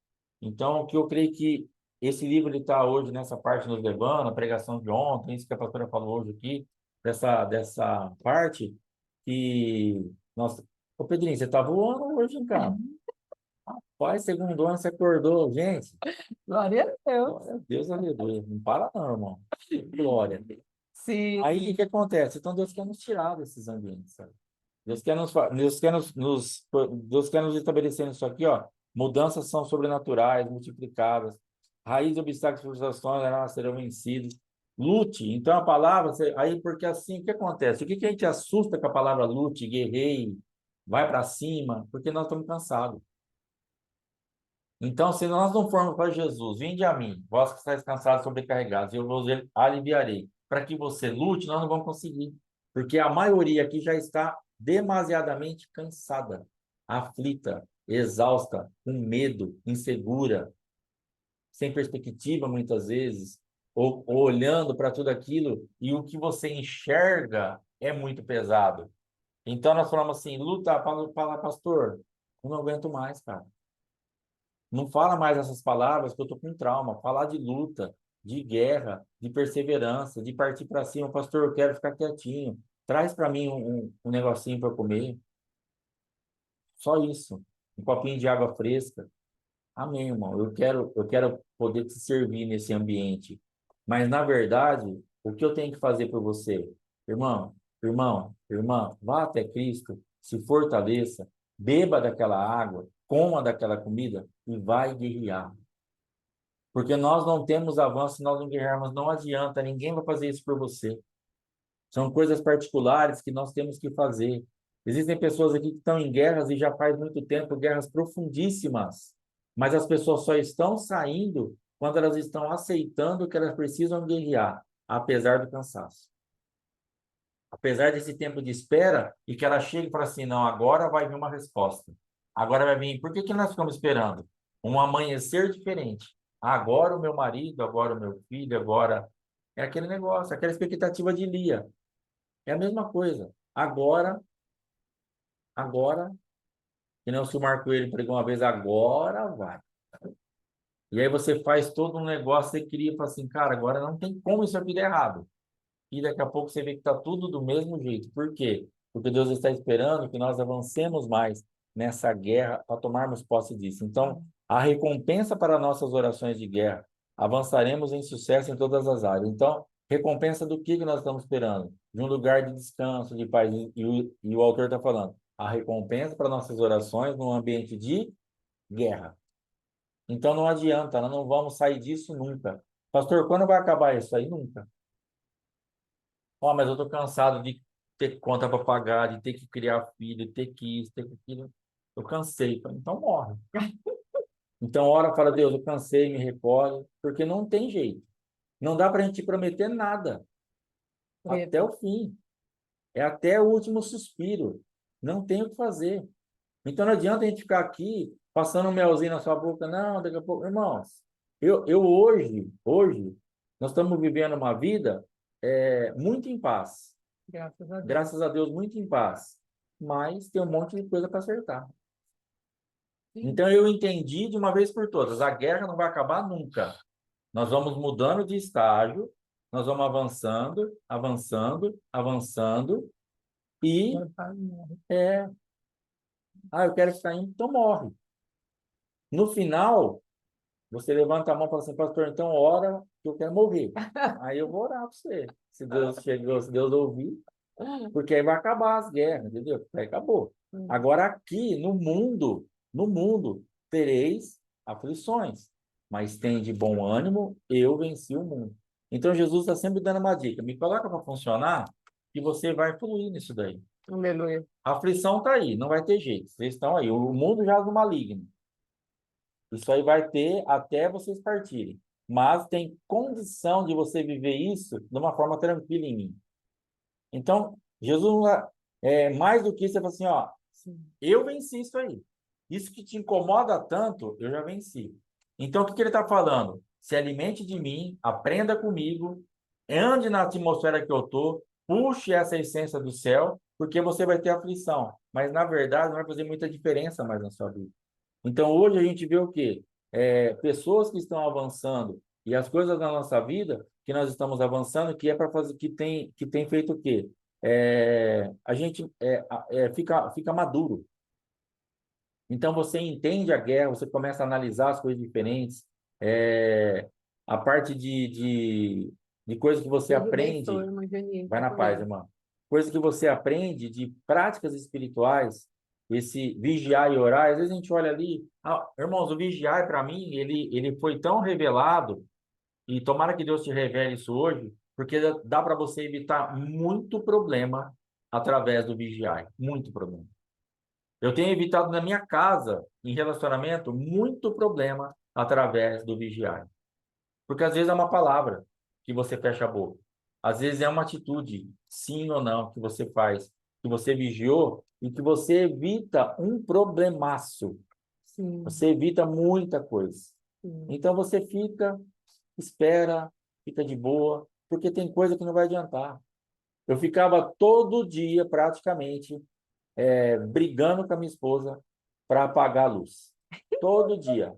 Então, o que eu creio que esse livro está hoje nessa parte nos levando, a pregação de ontem, isso que a pastora falou hoje aqui, dessa parte, que... Nossa, ô Pedrinho, você está voando hoje, hein, cara? Rapaz, segundo ano você acordou, gente. Glória a Deus. Glória a Deus, aleluia. Não para não, irmão. Glória a Deus. Sim. Aí, o que acontece? Então, Deus quer nos tirar desses ambientes, sabe? Deus quer nos estabelecer isso aqui, ó. Mudanças são sobrenaturais, multiplicadas. Raiz de obstáculos e frustrações serão vencidos. Lute. Então a palavra, aí porque assim, o que acontece? O que que a gente assusta com a palavra lute, guerreie, vai para cima? Porque nós estamos cansados. Então, se nós não formos para Jesus, vinde a mim, vós que estáis cansados e sobrecarregados, eu vos aliviarei. Para que você lute, nós não vamos conseguir. Porque a maioria aqui já está demasiadamente cansada, aflita, exausta, com medo, insegura, sem perspectiva muitas vezes, ou olhando para tudo aquilo e o que você enxerga é muito pesado. Então nós falamos assim, luta, fala, pastor, eu não aguento mais, cara. Não fala mais essas palavras que eu tô com trauma. Falar de luta, de guerra, de perseverança, de partir para cima. Pastor, eu quero ficar quietinho. Traz para mim um negocinho para comer. Só isso. Um copinho de água fresca. Amém, irmão. Eu quero poder te servir nesse ambiente. Mas, na verdade, o que eu tenho que fazer por você? Irmão, irmã, vá até Cristo, se fortaleça, beba daquela água, coma daquela comida e vai guerrear. Porque nós não temos avanço se nós não guerrearmos. Não adianta, ninguém vai fazer isso por você. São coisas particulares que nós temos que fazer. Existem pessoas aqui que estão em guerras e já faz muito tempo, guerras profundíssimas. Mas as pessoas só estão saindo quando elas estão aceitando que elas precisam guerrear, apesar do cansaço. Apesar desse tempo de espera e que ela chega e fala assim, não, agora vai vir uma resposta. Agora vai vir. Por que que nós ficamos esperando? Um amanhecer diferente. Agora o meu marido, agora o meu filho, agora... É aquele negócio, aquela expectativa de Lia. É a mesma coisa. Agora, que nem o senhor Marco ele pregou uma vez, agora vai. E aí você faz todo um negócio, você cria e fala assim, cara, agora não tem como isso aqui dar errado. E daqui a pouco você vê que está tudo do mesmo jeito. Por quê? Porque Deus está esperando que nós avancemos mais nessa guerra para tomarmos posse disso. Então, a recompensa para nossas orações de guerra, avançaremos em sucesso em todas as áreas. Então, recompensa do que nós estamos esperando? De um lugar de descanso, de paz. E o autor está falando, a recompensa para nossas orações num ambiente de guerra. Então, não adianta, nós não vamos sair disso nunca. Pastor, quando vai acabar isso aí? Nunca. Ó, mas eu tô cansado de ter conta para pagar, de ter que criar filho, ter que isso, ter que aquilo. Eu cansei. Falei, então morre. Então, ora, fala, Deus, eu cansei, me recolhe, porque não tem jeito. Não dá para a gente prometer nada até o fim. É até o último suspiro. Não tem o que fazer. Então, não adianta a gente ficar aqui passando um melzinho na sua boca. Não, daqui a pouco... Irmãos, eu hoje, nós estamos vivendo uma vida muito em paz. Graças a Deus, muito em paz. Mas tem um monte de coisa para acertar. Sim. Então eu entendi de uma vez por todas, a guerra não vai acabar nunca. Nós vamos mudando de estágio, nós vamos avançando, avançando, avançando e eu quero ficar indo, então morre. No final, você levanta a mão e fala assim, pastor, então ora que eu quero morrer. Aí eu vou orar para você. Se Deus chegou, se Deus ouvir, porque aí vai acabar as guerras, entendeu? Aí acabou. Agora aqui no mundo, tereis aflições, mas tem de bom ânimo, eu venci o mundo. Então Jesus está sempre dando uma dica, me coloca para funcionar e você vai fluir nisso daí. Aleluia. A aflição está aí, não vai ter jeito, vocês estão aí, o mundo já é do maligno. Isso aí vai ter até vocês partirem. Mas tem condição de você viver isso de uma forma tranquila em mim. Então, Jesus, mais do que isso, ele fala assim, ó, eu venci isso aí. Isso que te incomoda tanto, eu já venci. Então, o que ele está falando? Se alimente de mim, aprenda comigo, ande na atmosfera que eu estou, puxe essa essência do céu, porque você vai ter aflição. Mas, na verdade, não vai fazer muita diferença mais na sua vida. Então, hoje a gente vê o quê? Pessoas que estão avançando e as coisas da nossa vida que nós estamos avançando, que é para fazer, que tem feito o quê? A gente fica maduro. Então, você entende a guerra, você começa a analisar as coisas diferentes, a parte de coisas que você aprende. Vai na paz, irmã. coisa que você aprende de práticas espirituais, esse vigiar e orar. Às vezes a gente olha ali, irmãos, o vigiar para mim, ele foi tão revelado, e tomara que Deus te revele isso hoje, porque dá para você evitar muito problema através do vigiar, muito problema. Eu tenho evitado na minha casa, em relacionamento, muito problema através do vigiar. Porque às vezes é uma palavra que você fecha a boca. Às vezes é uma atitude, sim ou não, que você faz, que você vigiou e que você evita um problemaço. Sim. Você evita muita coisa. Sim. Então você fica, espera, fica de boa, porque tem coisa que não vai adiantar. Eu ficava todo dia, praticamente, brigando com a minha esposa para apagar a luz. Todo dia.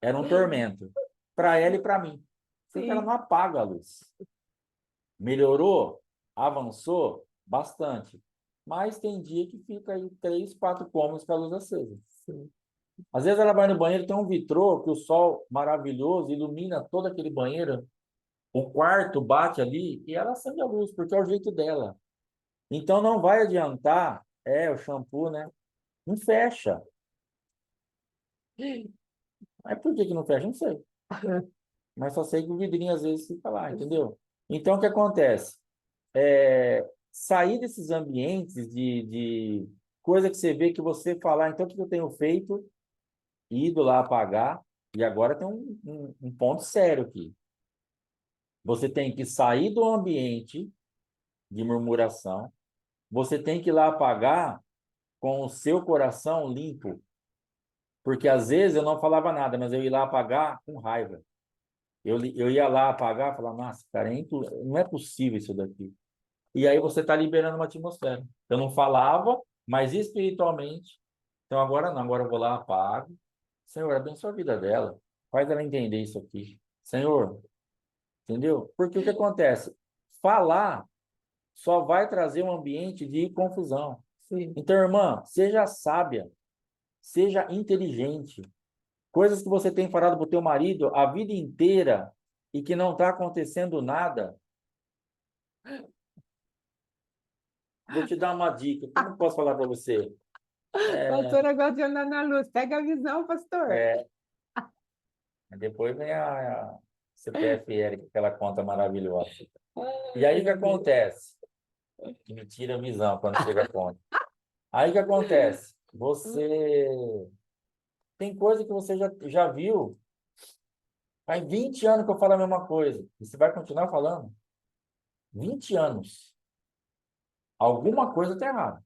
Era um tormento. Para ela e para mim. Porque ela Sim. não apaga a luz. Melhorou? Avançou? Bastante. Mas tem dia que fica aí 3, 4 cômodos com a luz acesa. Sim. Às vezes ela vai no banheiro, tem um vitrô que o sol maravilhoso ilumina todo aquele banheiro. O quarto bate ali e ela acende a luz, porque é o jeito dela. Então não vai adiantar, o shampoo, né? Não fecha. Mas por que que não fecha? Não sei. Mas só sei que o vidrinho às vezes fica lá, entendeu? Então o que acontece? Sair desses ambientes de coisa que você vê que você falar, então o que eu tenho feito? Ido lá apagar, e agora tem um ponto sério aqui. Você tem que sair do ambiente de murmuração, você tem que ir lá apagar com o seu coração limpo. Porque às vezes eu não falava nada, mas eu ia lá apagar com raiva. Eu ia lá apagar e falar, nossa, cara, não é possível isso daqui. E aí você está liberando uma atmosfera. Eu não falava, mas espiritualmente. Então agora não, agora eu vou lá, apago. Senhor, abençoa a vida dela. Faz ela entender isso aqui. Senhor, entendeu? Porque o que acontece? Falar só vai trazer um ambiente de confusão. Sim. Então, irmã, seja sábia, seja inteligente. Coisas que você tem falado para o teu marido a vida inteira e que não está acontecendo nada. Vou te dar uma dica. Como eu posso falar para você? Pastora gosta de andar na luz. Pega a visão, pastor. Depois vem a CPF Eric, aquela conta maravilhosa. E aí o que acontece? Que me tira a visão quando chega a conta. Aí o que acontece? Você tem coisa que você já viu. Faz 20 anos que eu falo a mesma coisa. E você vai continuar falando? 20 anos. Alguma coisa está errada.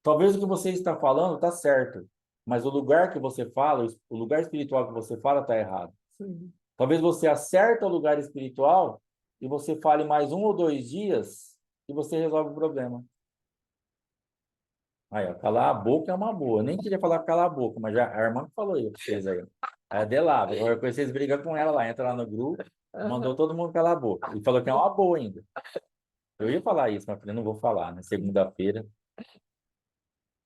Talvez o que você está falando está certo, mas o lugar que você fala, o lugar espiritual que você fala está errado. Sim. Talvez você acerte o lugar espiritual e você fale mais 1 ou 2 dias e você resolve o problema. Aí, ó, calar a boca é uma boa. Eu nem queria falar calar a boca, mas já, a irmã que falou aí pra vocês aí. A Adelava. Agora vocês brigam com ela lá, entra lá no grupo, mandou todo mundo calar a boca. E falou que é uma boa ainda. Eu ia falar isso, mas falei, não vou falar, né? Segunda-feira.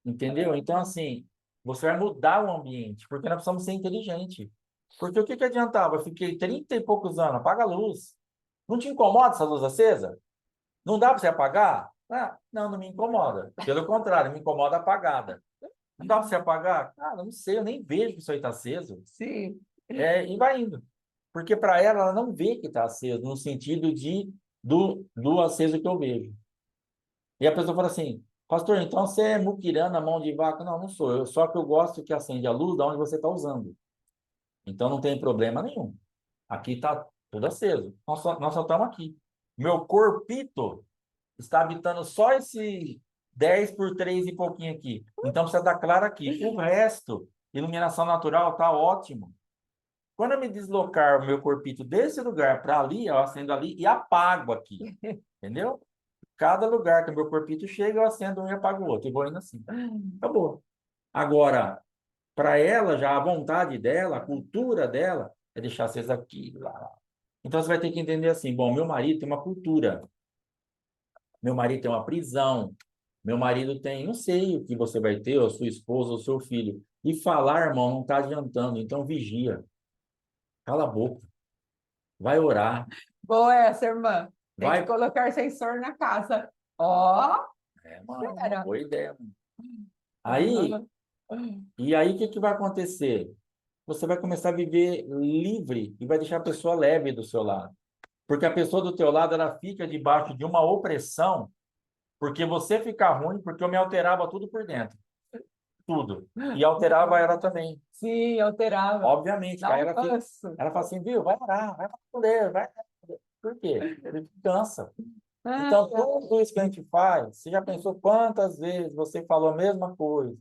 Entendeu? Então, assim, você vai mudar o ambiente, porque nós precisamos ser inteligentes. Porque o que que adiantava? Eu fiquei 30 e poucos anos, apaga a luz. Não te incomoda essa luz acesa? Não dá para você apagar? Ah, não, não me incomoda. Pelo contrário, me incomoda apagada. Não dá para você apagar? Cara, não sei, eu nem vejo que isso aí está aceso. Sim. E vai indo. Porque para ela não vê que está aceso, no sentido do aceso que eu vejo. E a pessoa fala assim, pastor, então você é muquirana, mão de vaca? Não, não sou eu. Só que eu gosto que acende a luz da onde você está usando. Então não tem problema nenhum. Aqui está tudo aceso. Nós só estamos aqui. Meu corpito está habitando só esse 10 por 3 e pouquinho aqui. Então precisa dar claro aqui. O resto, iluminação natural, está ótimo. Quando eu me deslocar o meu corpito desse lugar para ali, eu acendo ali e apago aqui. Entendeu? Cada lugar que o meu corpito chega, eu acendo um e apago o outro. E vou indo assim. Acabou. Agora, para ela, já a vontade dela, a cultura dela, é deixar acesa aqui, lá. Então você vai ter que entender assim: bom, meu marido tem uma cultura, meu marido tem uma prisão, meu marido tem, não sei o que você vai ter, ou sua esposa, ou seu filho. E falar, irmão, não está adiantando. Então vigia. Cala a boca. Vai orar. Boa essa, irmã. Tem que Vai. colocar sensor na casa. Ó, Mano, era. boa ideia. Aí, e aí, o que que vai acontecer? Você vai começar a viver livre e vai deixar a pessoa leve do seu lado. Porque a pessoa do teu lado, ela fica debaixo de uma opressão, porque você fica ruim, porque eu me alterava tudo por dentro. Tudo. E alterava ela também. Sim, alterava. Obviamente, Dá aí um ranço. ela fala assim, viu, vai orar, vai responder, vai. Por quê? Ele cansa. Ah, Então, tudo isso que a gente faz, você já pensou quantas vezes você falou a mesma coisa?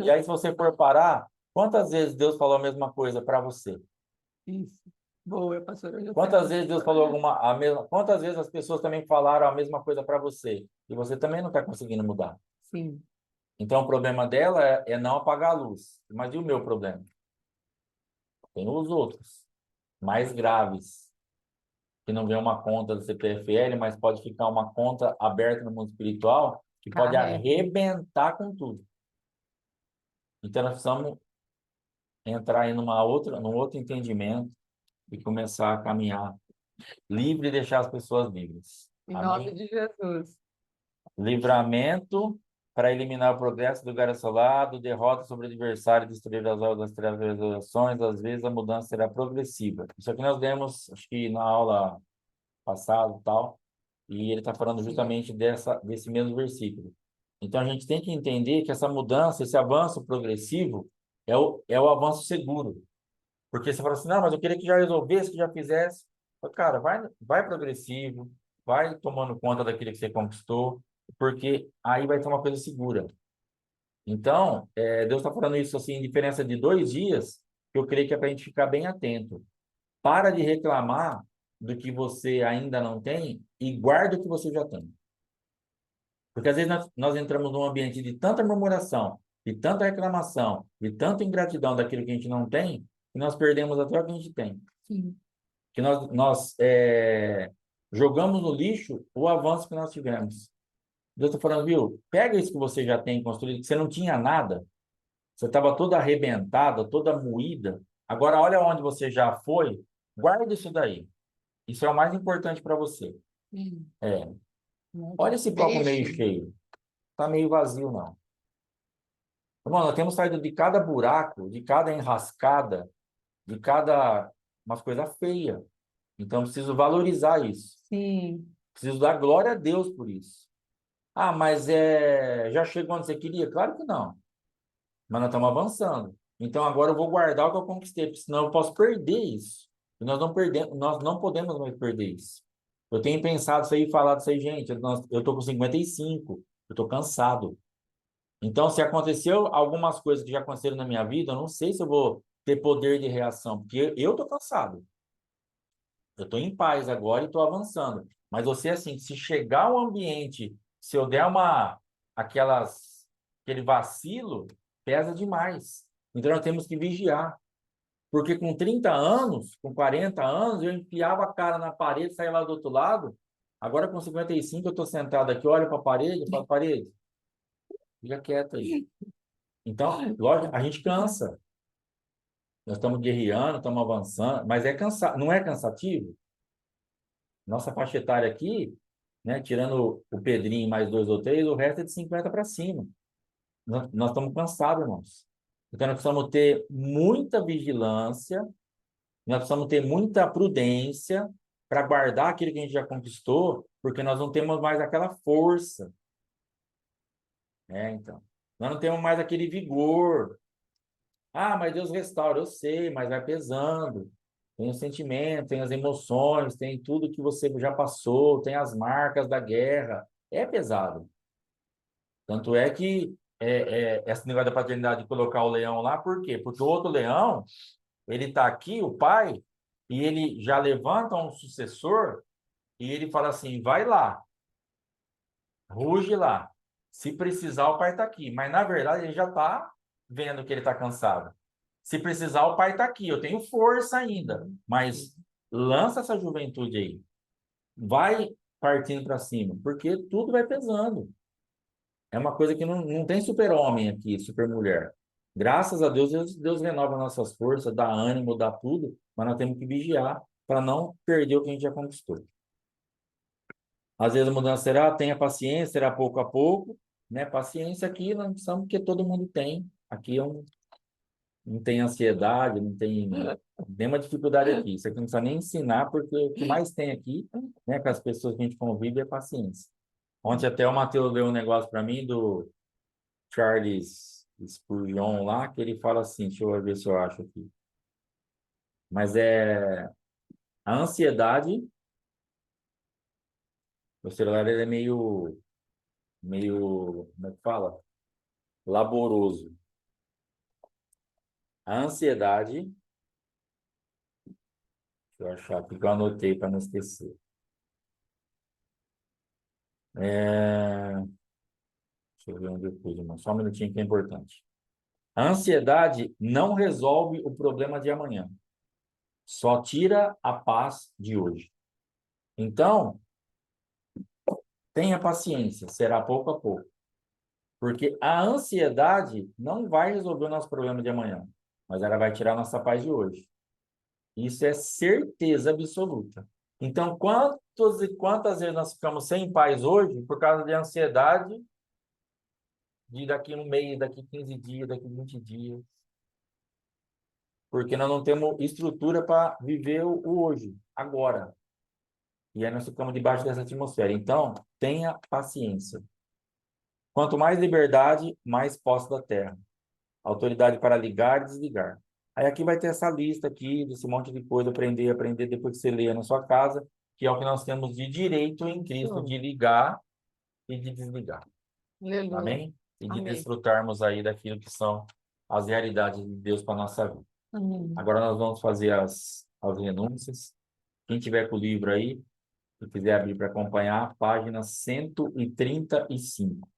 E aí, se você for parar, quantas vezes Deus falou a mesma coisa para você? isso. Boa, pastora. Quantas vezes Deus falou a mesma, quantas vezes as pessoas também falaram a mesma coisa para você? E você também não está conseguindo mudar. Sim. Então, o problema dela é não apagar a luz. Mas e o meu problema? Tem os outros, mais graves, que não vem uma conta do CPFL, mas pode ficar uma conta aberta no mundo espiritual, que pode Carrega. arrebentar com tudo. Então, nós precisamos entrar em num outro entendimento e começar a caminhar livre e deixar as pessoas livres. Em nome Amém? de Jesus. Livramento para eliminar o progresso do lugar assolado, derrota sobre o adversário, destruir as obras das trevas, às vezes a mudança será progressiva. Isso aqui nós demos, acho que na aula passada e tal, e ele está falando justamente desse mesmo versículo. Então a gente tem que entender que essa mudança, esse avanço progressivo, é o avanço seguro. Porque você fala assim, não, mas eu queria que já resolvesse, que já fizesse. Cara, vai progressivo, vai tomando conta daquilo que você conquistou, porque aí vai ter uma coisa segura. Então, Deus está falando isso assim, em diferença de 2 dias, que eu creio que é para a gente ficar bem atento. Para de reclamar do que você ainda não tem e guarda o que você já tem. Porque às vezes nós entramos num ambiente de tanta murmuração, de tanta reclamação, de tanta ingratidão daquilo que a gente não tem, que nós perdemos até o que a gente tem. Sim. Que nós jogamos no lixo o avanço que nós tivemos. Deus está falando, viu? Pega isso que você já tem construído, que você não tinha nada, você estava toda arrebentada, toda moída. Agora, olha onde você já foi, guarda isso daí. Isso é o mais importante para você. Sim. É. Olha esse copo meio cheio. Está meio vazio, não. Irmão, nós temos saído de cada buraco, de cada enrascada, de cada umas coisas feias. Então, eu preciso valorizar isso. Sim. Preciso dar glória a Deus por isso. Ah, mas já chegou onde você queria? Claro que não. Mas nós estamos avançando. Então, agora eu vou guardar o que eu conquistei, porque senão eu posso perder isso. E nós não podemos mais perder isso. Eu tenho pensado isso aí, falado isso aí, gente. Eu estou com 55, eu estou cansado. Então, se aconteceu algumas coisas que já aconteceram na minha vida, eu não sei se eu vou ter poder de reação, porque eu estou cansado. Eu estou em paz agora e estou avançando. Mas você, assim, se chegar um ambiente, se eu der aquele vacilo, pesa demais. Então, nós temos que vigiar. Porque com 30 anos, com 40 anos, eu enfiava a cara na parede, saía lá do outro lado. Agora, com 55, eu estou sentado aqui, olho para a parede, falo, parede, fica quieto aí. Então, lógico, a gente cansa. Nós estamos guerreando, estamos avançando, mas não é cansativo? Nossa faixa etária aqui, né, tirando o Pedrinho mais dois ou três, o resto é de 50 para cima. Nós estamos cansados, irmãos. Então, nós precisamos ter muita vigilância, nós precisamos ter muita prudência para guardar aquilo que a gente já conquistou, porque nós não temos mais aquela força. Então. Nós não temos mais aquele vigor. Ah, mas Deus restaura, eu sei, mas vai pesando. Tem o sentimento, tem as emoções, tem tudo que você já passou, tem as marcas da guerra. É pesado. Tanto é que esse negócio da paternidade de colocar o leão lá, por quê? Porque o outro leão, ele está aqui, o pai, e ele já levanta um sucessor e ele fala assim, vai lá, ruge lá. Se precisar, o pai está aqui. Mas, na verdade, ele já está vendo que ele está cansado. Se precisar, o pai está aqui. Eu tenho força ainda. Mas lança essa juventude aí. Vai partindo para cima. Porque tudo vai pesando. É uma coisa que não tem super-homem aqui, super-mulher. Graças a Deus renova nossas forças, dá ânimo, dá tudo. Mas nós temos que vigiar para não perder o que a gente já conquistou. Às vezes a mudança será, tenha paciência, será pouco a pouco, né? Paciência aqui nós precisamos, porque todo mundo tem. Aqui não tem ansiedade, não tem nenhuma dificuldade aqui. Isso aqui não precisa nem ensinar, porque o que mais tem aqui, né, com as pessoas que a gente convive é paciência. Ontem até o Matheus deu um negócio para mim do Charles Spurgeon lá, que ele fala assim, deixa eu ver se eu acho aqui. Mas a ansiedade, o celular ele é meio, como é que fala? Laboroso. A ansiedade, deixa eu achar aqui que eu anotei para não esquecer. Deixa eu ver onde eu pus, irmão. Só um minutinho que é importante. A ansiedade não resolve o problema de amanhã. Só tira a paz de hoje. Então, tenha paciência, será pouco a pouco. Porque a ansiedade não vai resolver o nosso problema de amanhã, mas ela vai tirar a nossa paz de hoje. Isso é certeza absoluta. Então, quantas vezes nós ficamos sem paz hoje por causa de ansiedade de daqui um mês, daqui 15 dias, daqui 20 dias? Porque nós não temos estrutura para viver o hoje, agora. E aí nós ficamos debaixo dessa atmosfera. Então, tenha paciência. Quanto mais liberdade, mais posse da terra. Autoridade para ligar e desligar. Aí aqui vai ter essa lista aqui, desse monte de coisa, aprender depois que você lê na sua casa, que é o que nós temos de direito em Cristo, de ligar e de desligar. Aleluia. Amém? E de Amém. desfrutarmos aí daquilo que são as realidades de Deus para a nossa vida. Amém. Agora nós vamos fazer as renúncias. Quem tiver com o livro aí, se quiser abrir para acompanhar, página 135.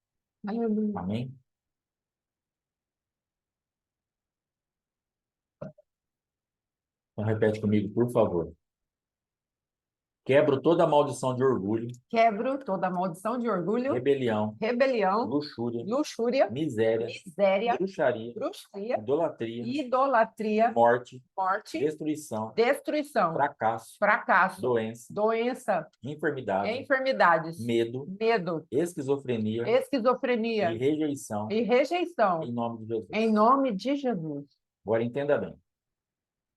Aleluia. Amém? Então repete comigo, por favor. Quebro toda a maldição de orgulho, Quebro toda maldição de orgulho, rebelião, rebelião, luxúria, miséria, bruxaria, idolatria, morte, destruição, fracasso, doença, enfermidades, medo, esquizofrenia e rejeição, em nome de Jesus. Em nome de Jesus. Agora entenda bem.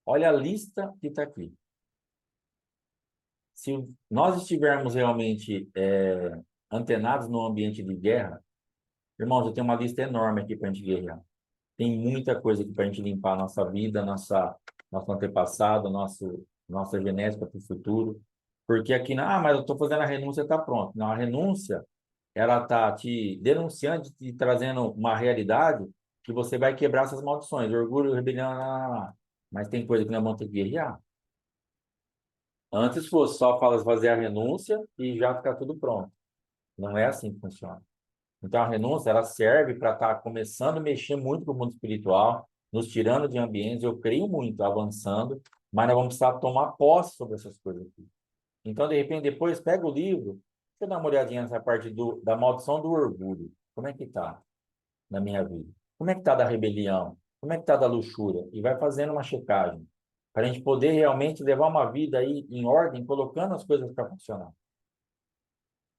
Olha a lista que está aqui. Se nós estivermos realmente antenados no ambiente de guerra, irmãos, eu tenho uma lista enorme aqui para a gente guerrear. Tem muita coisa aqui para a gente limpar a nossa vida, nosso antepassado, nossa genética para o futuro. Porque aqui, mas eu estou fazendo a renúncia, está pronto. Não, a renúncia, ela está te denunciando, te trazendo uma realidade que você vai quebrar essas maldições, orgulho, rebelião, mas tem coisa que nós vamos ter que guerrear. Antes fosse só fazer a renúncia e já ficar tudo pronto. Não é assim que funciona. Então, a renúncia, ela serve para estar começando a mexer muito com o mundo espiritual, nos tirando de ambientes, eu creio muito, avançando, mas nós vamos precisar tomar posse sobre essas coisas aqui. Então, de repente, depois pega o livro, deixa eu dar uma olhadinha nessa parte da maldição do orgulho. Como é que está na minha vida? Como é que está da rebelião? Como é que está da luxúria? E vai fazendo uma checagem, para a gente poder realmente levar uma vida aí em ordem, colocando as coisas para funcionar.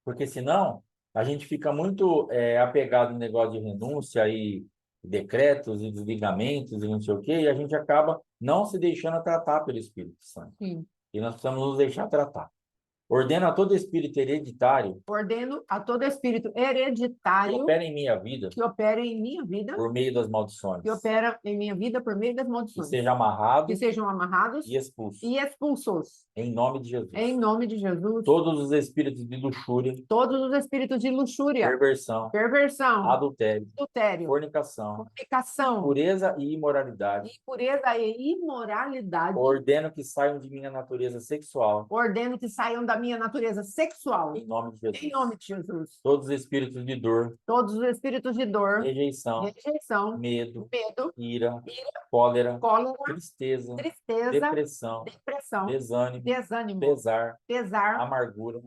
Porque senão, a gente fica muito apegado no negócio de renúncia e decretos e desligamentos e não sei o quê, e a gente acaba não se deixando tratar pelo Espírito Santo. Sim. E nós precisamos nos deixar tratar. Ordeno a todo espírito hereditário. Ordeno a todo espírito hereditário. Que opera em minha vida. Que opera em minha vida. Por meio das maldições. Que opera em minha vida por meio das maldições. Que sejam amarrados. Que sejam amarrados. E expulsos. E expulsos. Em nome de Jesus. Em nome de Jesus. Todos os espíritos de luxúria. Todos os espíritos de luxúria. Perversão. Adultério. Fornicação. Impureza e imoralidade. Ordeno que saiam de minha natureza sexual. Ordeno que saiam da minha natureza sexual. Em nome de Jesus. Em nome de Jesus. Todos os espíritos de dor. Todos os espíritos de dor. Rejeição. Medo. Ira. Cólera. Tristeza. Depressão. Desânimo. Pesar. Amargura.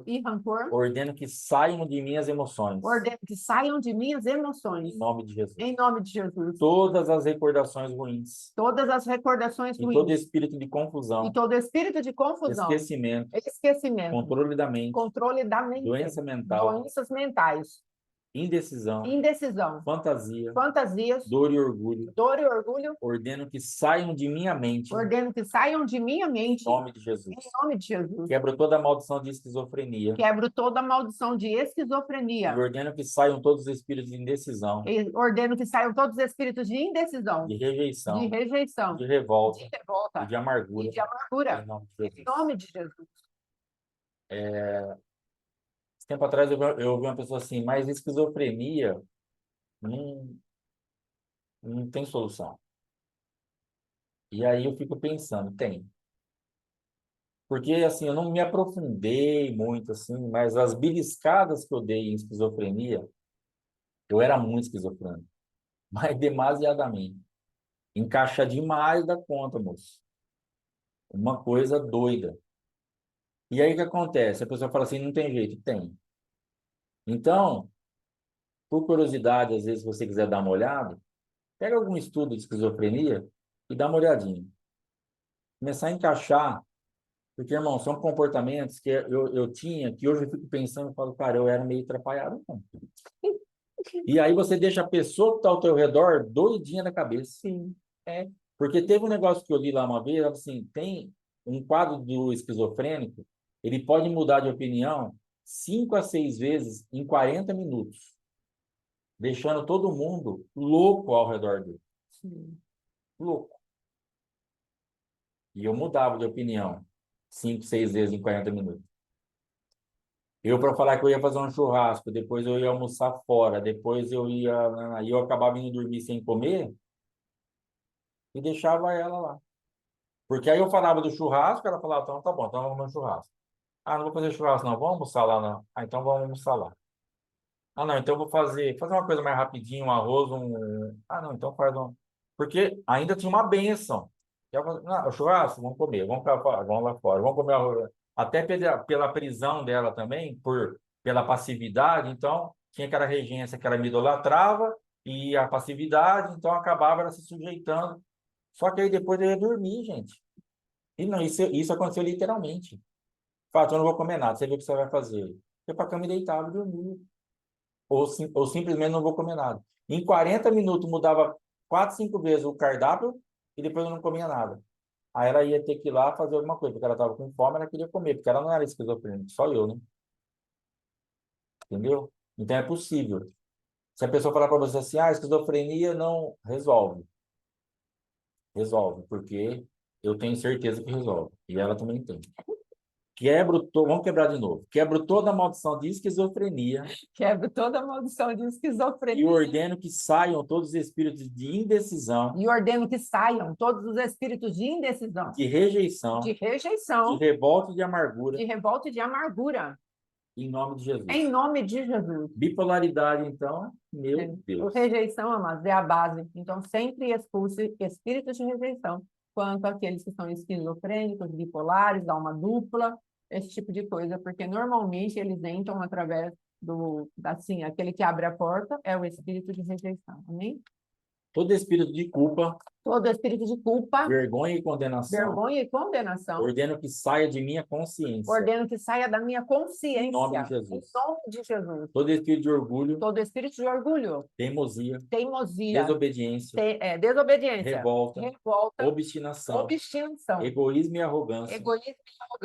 E rancor. Ordeno que saiam de minhas emoções. Ordeno que saiam de minhas emoções. Em nome de Jesus. Em nome de Jesus. Todas as recordações ruins. Todas as recordações ruins. E todo espírito de confusão. E todo espírito de confusão. esquecimento, controle da mente, doença mental, doenças mentais, indecisão, fantasias, dor e orgulho, ordeno que saiam de minha mente, em nome de Jesus. Quebro toda a maldição de esquizofrenia, e ordeno que saiam todos os espíritos de indecisão, de rejeição, de revolta e de amargura, em nome de Jesus. Tempo atrás eu ouvi uma pessoa assim, mas esquizofrenia não, não tem solução. E aí eu fico pensando, tem. Porque, assim, eu não me aprofundei muito, assim, mas as beliscadas que eu dei em esquizofrenia, eu era muito esquizofrênico, mas demasiadamente. Encaixa demais da conta, moço. Uma coisa doida. E aí o que acontece? A pessoa fala assim, não tem jeito. Tem. Então, por curiosidade, às vezes, se você quiser dar uma olhada, pega algum estudo de esquizofrenia e dá uma olhadinha. Começar a encaixar, porque, irmão, são comportamentos que eu tinha, que hoje eu fico pensando e falo, cara, eu era meio atrapalhado, não. E aí você deixa a pessoa que está ao teu redor doidinha da cabeça. Sim. Porque teve um negócio que eu li lá uma vez, assim, tem um quadro do esquizofrênico, ele pode mudar de opinião 5 a 6 vezes em 40 minutos, deixando todo mundo louco ao redor dele. Sim. Louco. E eu mudava de opinião 5, 6 vezes em 40 minutos. Eu, para falar que eu ia fazer um churrasco, depois eu ia almoçar fora, depois eu ia... Aí eu acabava indo dormir sem comer e deixava ela lá. Porque aí eu falava do churrasco, ela falava, então tá bom, então vamos no churrasco. Ah, não vou fazer churrasco, não. Vamos almoçar lá, não. Ah, então vamos almoçar lá. Ah, não, então eu vou fazer uma coisa mais rapidinho, um arroz, um... Ah, não, então faz um... Porque ainda tinha uma bênção. Não, o churrasco, vamos comer, vamos lá fora, vamos comer arroz. Até pela prisão dela também, pela passividade, então tinha aquela regência que ela me idolatrava e a passividade, então acabava ela se sujeitando. Só que aí depois eu ia dormir, gente. E não, isso aconteceu literalmente. Fato, eu não vou comer nada, você vê o que você vai fazer. Eu para cama e deitava e dormia. Ou simplesmente não vou comer nada. Em 40 minutos mudava 4, 5 vezes o cardápio e depois eu não comia nada. Aí ela ia ter que ir lá fazer alguma coisa, porque ela estava com fome, ela queria comer, porque ela não era esquizofrênica, só eu, né? Entendeu? Então é possível. Se a pessoa falar para você assim, ah, esquizofrenia não resolve. Resolve, porque eu tenho certeza que resolve. E ela também tem. Vamos quebrar de novo. Quebro toda a maldição de esquizofrenia. Quebro toda a maldição de esquizofrenia. E ordeno que saiam todos os espíritos de indecisão. E ordeno que saiam todos os espíritos de indecisão. De rejeição. De rejeição. De revolta e de amargura. De revolta e de amargura. Em nome de Jesus. Em nome de Jesus. Bipolaridade, então, meu Deus. Rejeição, amados, é a base. Então, sempre expulse espíritos de rejeição. Quanto àqueles que são esquizofrênicos, bipolares, alma dupla, esse tipo de coisa, porque normalmente eles entram através assim, aquele que abre a porta é o espírito de rejeição, amém? Todo espírito de culpa. Todo espírito de culpa. Vergonha e condenação. Vergonha e condenação. Ordeno que saia de minha consciência. Ordeno que saia da minha consciência. Em nome de Jesus. Em nome de Jesus. Todo espírito de orgulho. Todo espírito de orgulho. Teimosia. Desobediência. Revolta. Obstinação. Egoísmo e arrogância.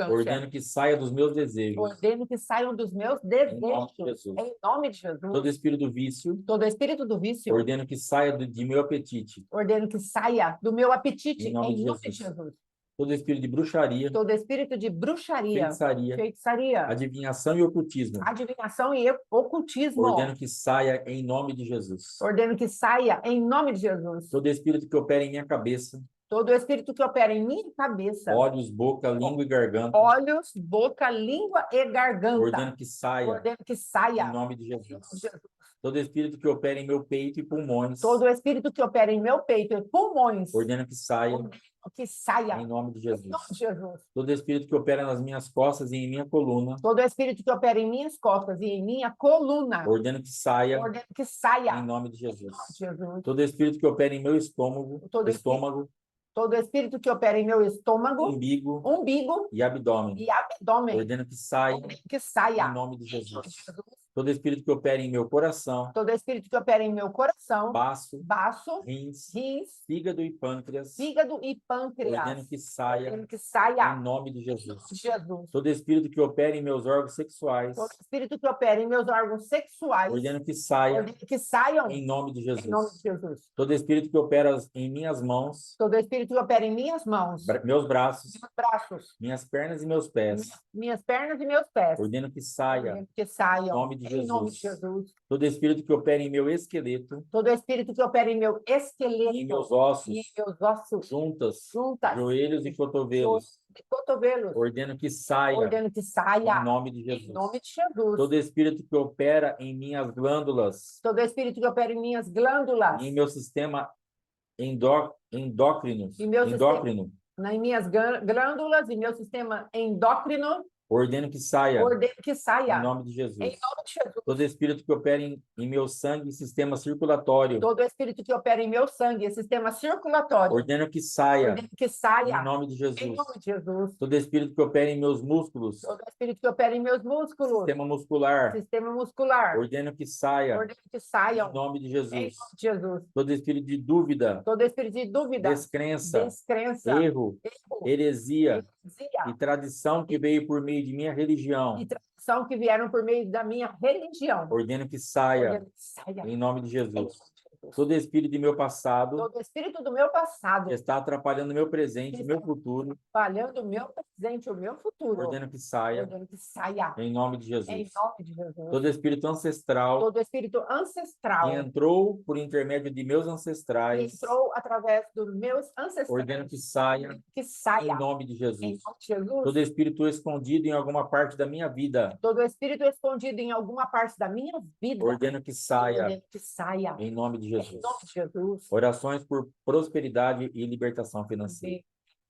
Ordeno que saia dos meus desejos. Ordeno que saiam dos meus desejos. Em nome de Jesus. Todo espírito do vício. Todo espírito do vício. Ordeno que saia de meu apetite. Ordeno que saia do meu apetite. Em nome de Jesus. Todo espírito de bruxaria. Todo espírito de bruxaria. Feitiçaria. Adivinhação e ocultismo. Adivinhação e ocultismo. Ordeno que saia em nome de Jesus. Ordeno que saia em nome de Jesus. Todo espírito que opera em minha cabeça. Todo espírito que opera em minha cabeça. Olhos, boca, língua e garganta. Olhos, boca, língua e garganta. Ordeno que saia. Ordeno que saia. Em nome de Jesus. Todo espírito que opera em meu peito e pulmões. Todo espírito que opera em meu peito e pulmões. Ordeno que saia. Que saia. Em nome de Jesus. Em nome de Jesus. Todo espírito que opera nas minhas costas e em minha coluna. Todo espírito que opera em minhas costas e em minha coluna. Ordeno que saia. Ordeno que saia. Em nome de Jesus. Em nome de Jesus. Todo espírito que opera em meu estômago. Todo espírito que opera em meu estômago, umbigo umbigo e abdômen. e abdômen, Ordeno que saia que saia. em nome de Jesus. Todo espírito que opera em meu coração, Todo espírito que opera em meu coração, baço, baço, rins, rins, fígado e pâncreas, fígado e pâncreas. ordeno que saia Ordeno que saia. em nome de Jesus. Jesus. Todo espírito que opera em meus órgãos sexuais, Todo espírito que opera em meus órgãos sexuais, ordeno que saia ordeno que saiam em nome de em nome de Jesus. Jesus. Todo espírito que opera em minhas mãos, Todo espírito que opera em minhas mãos, meus braços, meus braços, minhas pernas e meus pés, minhas pernas e meus pés, ordeno que saia ordeno que saiam em nome de em nome de Jesus. Jesus. Todo espírito que opera em meu esqueleto, Todo espírito que opera em meu esqueleto, em meus ossos, e em meus ossos, juntas, juntas, joelhos e cotovelos, de cotovelos, ordeno que saia ordeno que em saia nome de em Jesus. nome de Jesus. Todo espírito que opera em minhas glândulas, Todo espírito que opera em minhas glândulas, e em meu sistema endócrino, em meu endócrino, nas minhas glândulas e meu sistema endócrino, ordeno que saia ordeno que em saia nome de em Jesus. nome de Jesus. Todo espírito que opera em meu sangue e sistema circulatório, Todo espírito que opera em meu sangue e sistema circulatório, ordeno que saia ordeno que em saia nome de em Jesus. nome de Jesus. Todo espírito que opera em meus músculos, Todo espírito que opera em meus músculos, sistema muscular, sistema muscular, ordeno que saia ordeno que em saiam nome de em Jesus. nome de Jesus. Todo espírito de dúvida, Todo espírito de dúvida, descrença, descrença, erro, erro, heresia heresia e tradição que veio por meio de minha religião, e tradição que vieram por meio da minha religião, ordeno que saia ordeno que saia em nome de em nome Jesus. de Jesus. Todo espírito de meu passado Todo espírito do meu passado, que está atrapalhando meu presente, que meu está futuro, falhando o meu presente, o meu futuro, ordeno que saia ordeno que saia em nome de em Jesus. nome de Jesus. Todo espírito ancestral Todo espírito que ancestral entrou por intermédio de meus que ancestrais, entrou através dos meus ordeno ancestrais, que saia que em saia nome de em Jesus. nome de Jesus. Todo espírito escondido em alguma parte da minha vida, Todo espírito escondido em alguma parte da minha vida, ordeno que saia ordeno que saia em nome de em Jesus. nome de Jesus. Orações por prosperidade e libertação financeira.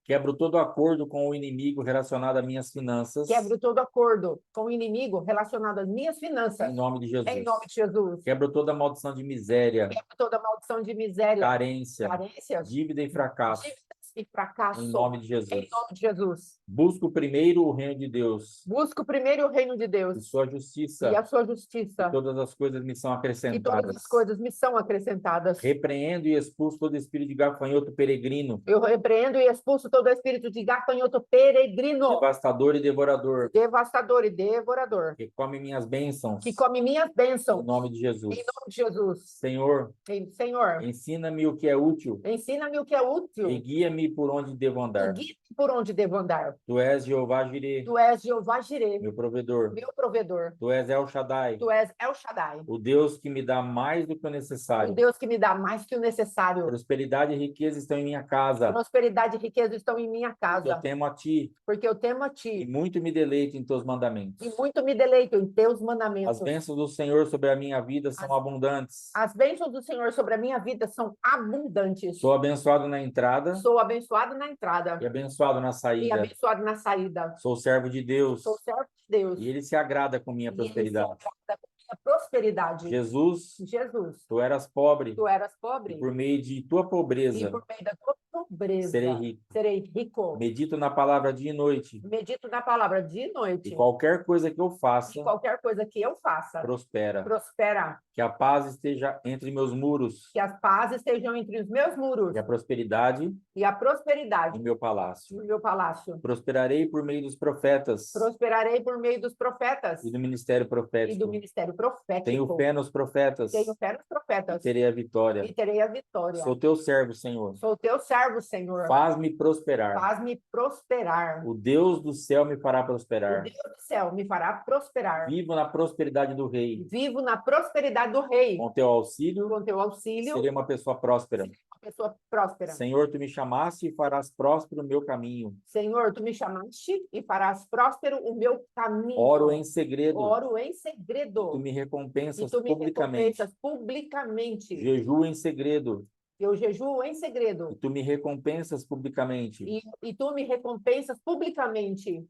Quebro todo acordo com o inimigo relacionado a minhas finanças, Quebro todo acordo com o inimigo relacionado às minhas finanças, em nome de em Jesus. nome de Jesus. Quebro toda maldição de miséria, Quebro toda maldição de miséria, carência, carências, dívida e fracasso, dívidas e fracasso, em nome de em Jesus. nome de Jesus. Busco primeiro o reino de Deus Busco primeiro o reino de e Deus sua e justiça, a sua e justiça, todas as coisas me são e todas acrescentadas. as coisas me são acrescentadas. Repreendo e expulso todo espírito de gafanhoto peregrino, Eu repreendo e expulso todo espírito de gafanhoto peregrino, devastador e devorador, devastador e devorador, que come minhas bênçãos, que come minhas em bênçãos, nome de Jesus. em nome de Jesus. Senhor, Senhor, ensina-me o que é útil ensina-me o que é útil e guia-me por onde devo e andar. guia-me por onde devo andar. Tu és Jeová Jireh, Tu és Jeová Jireh, meu provedor. meu provedor. Tu és El Shaddai, Tu és El Shaddai, o Deus que me dá mais do que o o necessário. Deus que me dá mais que o necessário. Prosperidade e riqueza estão em minha casa, Prosperidade e riqueza estão em minha porque eu casa, temo a ti porque eu temo a e ti muito me deleito em teus mandamentos. e muito me deleito em teus As mandamentos. bênçãos do Senhor sobre a minha vida são abundantes. As bênçãos do Senhor sobre a minha vida são abundantes. Sou abençoado na entrada Sou abençoado na entrada e abençoado na e saída. abençoado na saída. Sou servo de Deus Sou servo de Deus e ele se agrada com minha e Ele se prosperidade. agrada com minha prosperidade. Jesus, Jesus, tu eras pobre, tu eras e pobre por meio de tua e pobreza por meio da tua pobreza serei rico. serei rico. Medito na palavra dia e noite, Medito na palavra de noite e qualquer coisa que eu e faça qualquer coisa que eu faça prospera. prospera. Que a paz esteja entre meus muros Que as pazes estejam entre os meus muros e a prosperidade e a em prosperidade meu palácio. no meu palácio. Prosperarei por meio dos profetas Prosperarei por meio dos profetas e do ministério e do profético. ministério Tenho profético. fé nos profetas Tenho fé nos e profetas terei a vitória. e terei a vitória. Sou teu servo, Senhor. Sou teu servo, Senhor. Faz-me prosperar. Faz-me prosperar. O Deus do céu me fará O prosperar. Deus do céu me fará prosperar. Vivo na prosperidade do rei. Vivo na prosperidade do rei. Com teu auxílio, Com teu auxílio, serei uma pessoa próspera. uma pessoa próspera. Senhor, tu me chamaste e farás próspero o meu caminho. Senhor, tu me chamaste e farás próspero o meu caminho. Oro em segredo. Oro em Tu segredo. me E recompensas tu me publicamente. recompensas publicamente. Jejuo em segredo. Eu jejuo em segredo. E tu me recompensas publicamente. E tu me recompensas publicamente.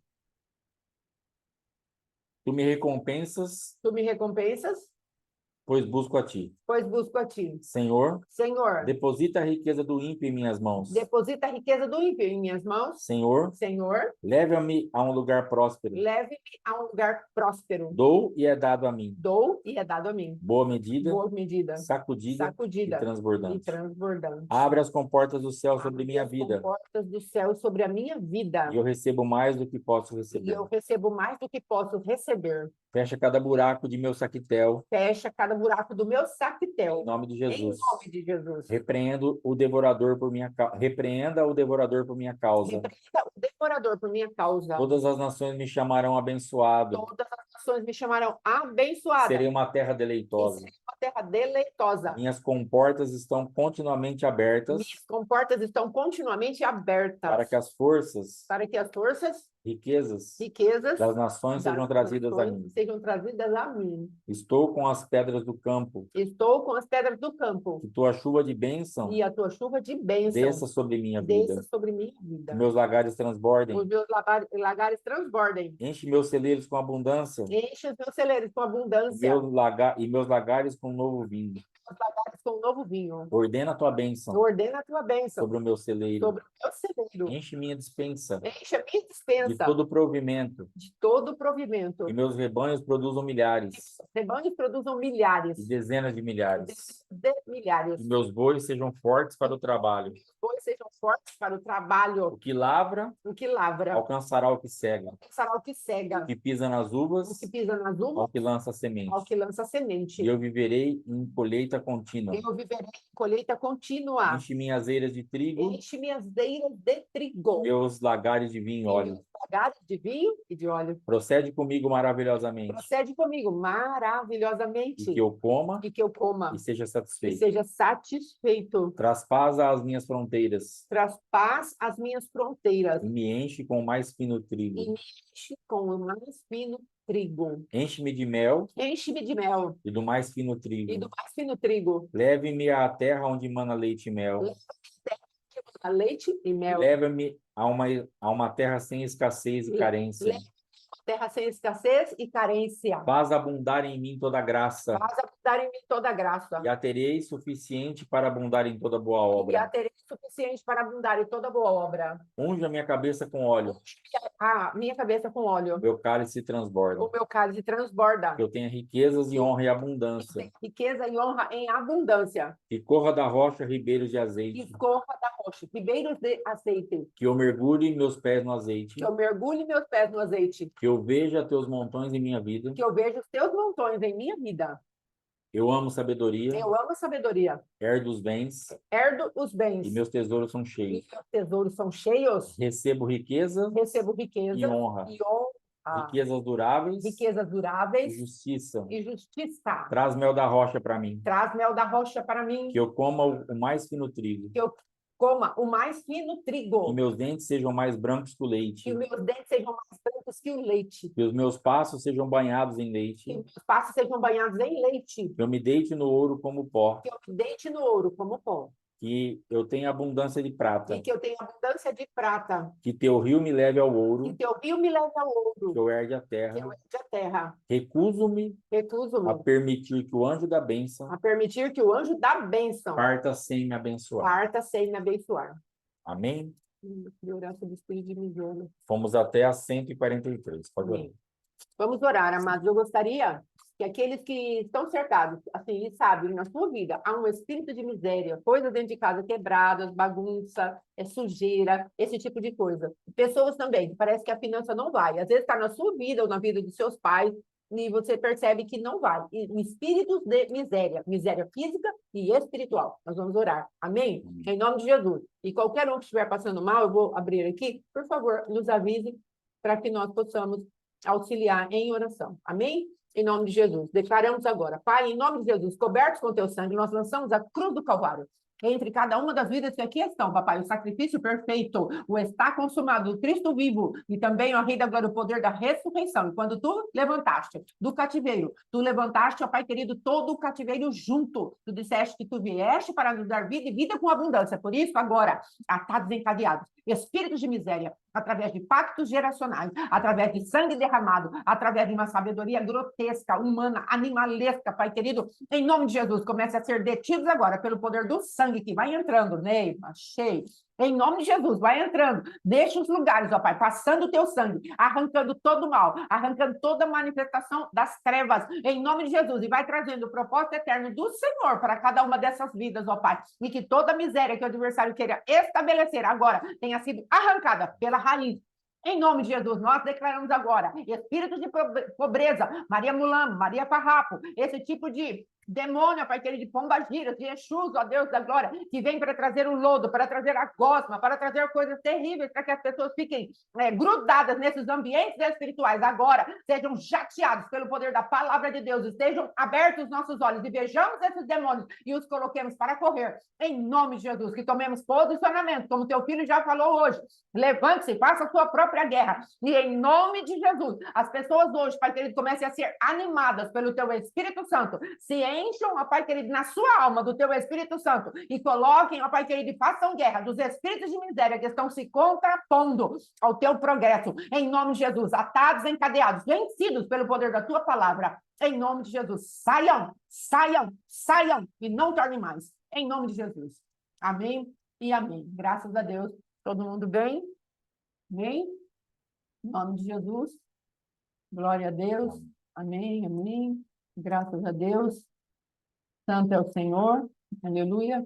Tu me recompensas Tu me recompensas pois busco a ti. pois busco a ti. Senhor, Senhor, deposita a riqueza do ímpio em minhas mãos. deposita a riqueza do ímpio em minhas mãos. Senhor, Senhor, leva-me a um lugar próspero. leve-me a um lugar próspero. Dou e é dado a mim. Dou e é dado a mim. Boa medida, Boa medida, sacudida sacudida e transbordante. e transbordante. Abre as comportas do céu sobre Abre minha as vida, comportas do céu sobre a minha vida. e eu recebo mais do que posso E receber. eu recebo mais do que posso receber. Fecha cada buraco de meu saquitel, Fecha cada buraco do meu em saquitel. nome de Em Jesus. nome de Jesus. Repreenda o devorador por minha causa. Repreenda o devorador por minha causa. Repreenda o devorador por minha causa. Todas as nações me chamarão abençoado. Todas as nações me chamarão abençoada. Serei uma terra E deleitosa. serei uma terra deleitosa. Minhas comportas estão continuamente abertas Minhas comportas estão continuamente abertas. para que as forças, riquezas riquezas das nações das sejam trazidas a nações mim. sejam trazidas a mim. Estou com as pedras do campo, Estou com as pedras do campo. que tua chuva de bênção E a tua chuva de bênção desça sobre minha vida. desça sobre minha vida. Que meus lagares transbordem. Os meus lagares transbordem. Enche meus celeiros com abundância. Enche os meus celeiros com abundância. E meus lagares com novo vinho. Os lagares com novo vinho. Ordena a tua bênção Ordena a tua bênção sobre o meu celeiro. sobre o meu celeiro. Enche minha dispensa Enche a minha de dispensa todo provimento. de todo provimento. E meus rebanhos produzam milhares Rebanhos produzam milhares. e dezenas de milhares. De milhares. E meus bois sejam fortes para o trabalho. Pois sejam fortes para o trabalho. O que lavra O que lavra alcançará o que cega. alcançará o que cega. O que pisa nas uvas O que pisa nas ao uvas que lança semente. ao que lança semente. E eu viverei em colheita contínua. Eu viverei em colheita contínua. Enche minhas eiras de trigo, Enche minhas eiras de trigo. meus lagares de vinho e óleo. Lagares de vinho e de óleo. Procede comigo maravilhosamente. Procede comigo E maravilhosamente. que eu coma E que eu coma e seja e satisfeito. seja satisfeito. Traz paz às minhas fronteiras Traz paz às minhas fronteiras. e me enche com o mais fino E trigo. me enche com o mais fino trigo. Enche-me de mel Enche-me de mel e do mais fino e trigo. do mais fino trigo. Leve-me à terra onde mana leite e mel. A leite e mel. Leva-me a uma terra sem escassez e carência. Terra sem escassez e carência. Faz abundar em mim toda graça, Faz abundar em mim toda graça. e a terei suficiente para abundar em toda boa E a obra. terei suficiente para abundar em toda boa obra. Unge a minha cabeça com óleo, A minha cabeça com óleo. meu cálice transborda. O meu cálice transborda. Que eu tenha riquezas e honra e abundância. Riqueza e honra em abundância. Que corra da rocha ribeiros de E azeite. corra da rocha, ribeiros de azeite. Que eu mergulhe meus pés no azeite. Que eu mergulhe meus pés no azeite. Que eu veja teus montões em minha vida. Que eu veja os teus montões em minha vida. Eu amo sabedoria, Eu amo a sabedoria. herdo os bens, Herdo os bens. e meus tesouros são E cheios. meus tesouros são cheios. Recebo riqueza Recebo riqueza e honra, e honra. riquezas duráveis Riquezas e duráveis justiça. e justiça. Traz mel da rocha para mim. Traz mel da rocha para mim. Que eu coma o mais fino trigo. Que eu coma o mais fino Que trigo. meus dentes sejam mais brancos que o leite. Que os meus dentes sejam mais brancos que o leite. Que os meus passos sejam banhados em Que leite. os meus passos sejam banhados em leite. Que eu me deite no ouro como pó. Que eu me deite no ouro como pó. Que eu tenha abundância de prata. E que eu tenha abundância de prata. Que teu rio me leve ao Que ouro. teu rio me leve ao Que ouro. eu herde a Que eu terra. herde a terra. Recuso-me a Recuso-me permitir que o anjo da bênção a permitir que o anjo da bênção parta sem me abençoar. parta sem me abençoar. Amém? De orar sobre o espírito de miséria. Fomos até a 143. Pode orar. Amém. Vamos orar, amados. Eu gostaria que aqueles que estão cercados, assim, e sabem, na sua vida, há um espírito de miséria, coisas dentro de casa quebradas, bagunça, sujeira, esse tipo de coisa. Pessoas também, que parece que a finança não vai. Às vezes está na sua vida ou na vida dos seus pais, e você percebe que não vai. E espíritos de miséria, miséria física e espiritual. Nós vamos orar. Amém? Em nome de Jesus. E qualquer um que estiver passando mal, eu vou abrir aqui, por favor, nos avise para que nós possamos auxiliar em oração. Amém? Em nome de Jesus. Declaramos agora, Pai, em nome de Jesus, cobertos com teu sangue, nós lançamos a cruz do Calvário. entre cada uma das vidas que aqui estão, papai, o sacrifício perfeito, o está consumado, o Cristo vivo, e também, ó Rei da Glória, o poder da ressurreição. E quando tu levantaste do cativeiro, tu levantaste, ó Pai querido, todo o cativeiro junto. Tu disseste que tu vieste para nos dar vida e vida com abundância. Por isso, agora, atados encadeados, espíritos de miséria, através de pactos geracionais, através de sangue derramado, através de uma sabedoria grotesca, humana, animalesca, Pai querido, em nome de Jesus, comece a ser detidos agora pelo poder do sangue que vai entrando, Ney, achei. Em nome de Jesus, vai entrando, deixa os lugares, ó Pai, passando o teu sangue, arrancando todo o mal, arrancando toda manifestação das trevas, em nome de Jesus, e vai trazendo o propósito eterno do Senhor para cada uma dessas vidas, ó Pai, e que toda miséria que o adversário queira estabelecer agora tenha sido arrancada pela raiz. Em nome de Jesus, nós declaramos agora espíritos de pobreza, Maria Mulambo, Maria Farrapo, esse tipo de demônio, Pai querido, de pombagiras, de Exus, ó Deus da glória, que vem para trazer o lodo, para trazer a gosma, para trazer coisas terríveis, para que as pessoas fiquem grudadas nesses ambientes espirituais. Agora, sejam jateados pelo poder da palavra de Deus, estejam abertos os nossos olhos e vejamos esses demônios e os coloquemos para correr. Em nome de Jesus, que tomemos posicionamento, como teu filho já falou hoje. Levante-se, faça a sua própria guerra. E em nome de Jesus, as pessoas hoje, Pai querido, comecem a ser animadas pelo teu Espírito Santo, se encham, ó Pai querido, na sua alma do teu Espírito Santo e coloquem, ó Pai querido, e façam guerra dos espíritos de miséria que estão se contrapondo ao teu progresso, em nome de Jesus, atados, encadeados, vencidos pelo poder da tua palavra, em nome de Jesus, saiam, saiam, saiam e não tornem mais, em nome de Jesus, amém e amém, graças a Deus, todo mundo bem? Amém? Em nome de Jesus, glória a Deus, amém, amém, graças a Deus. Santo é o Senhor. Aleluia.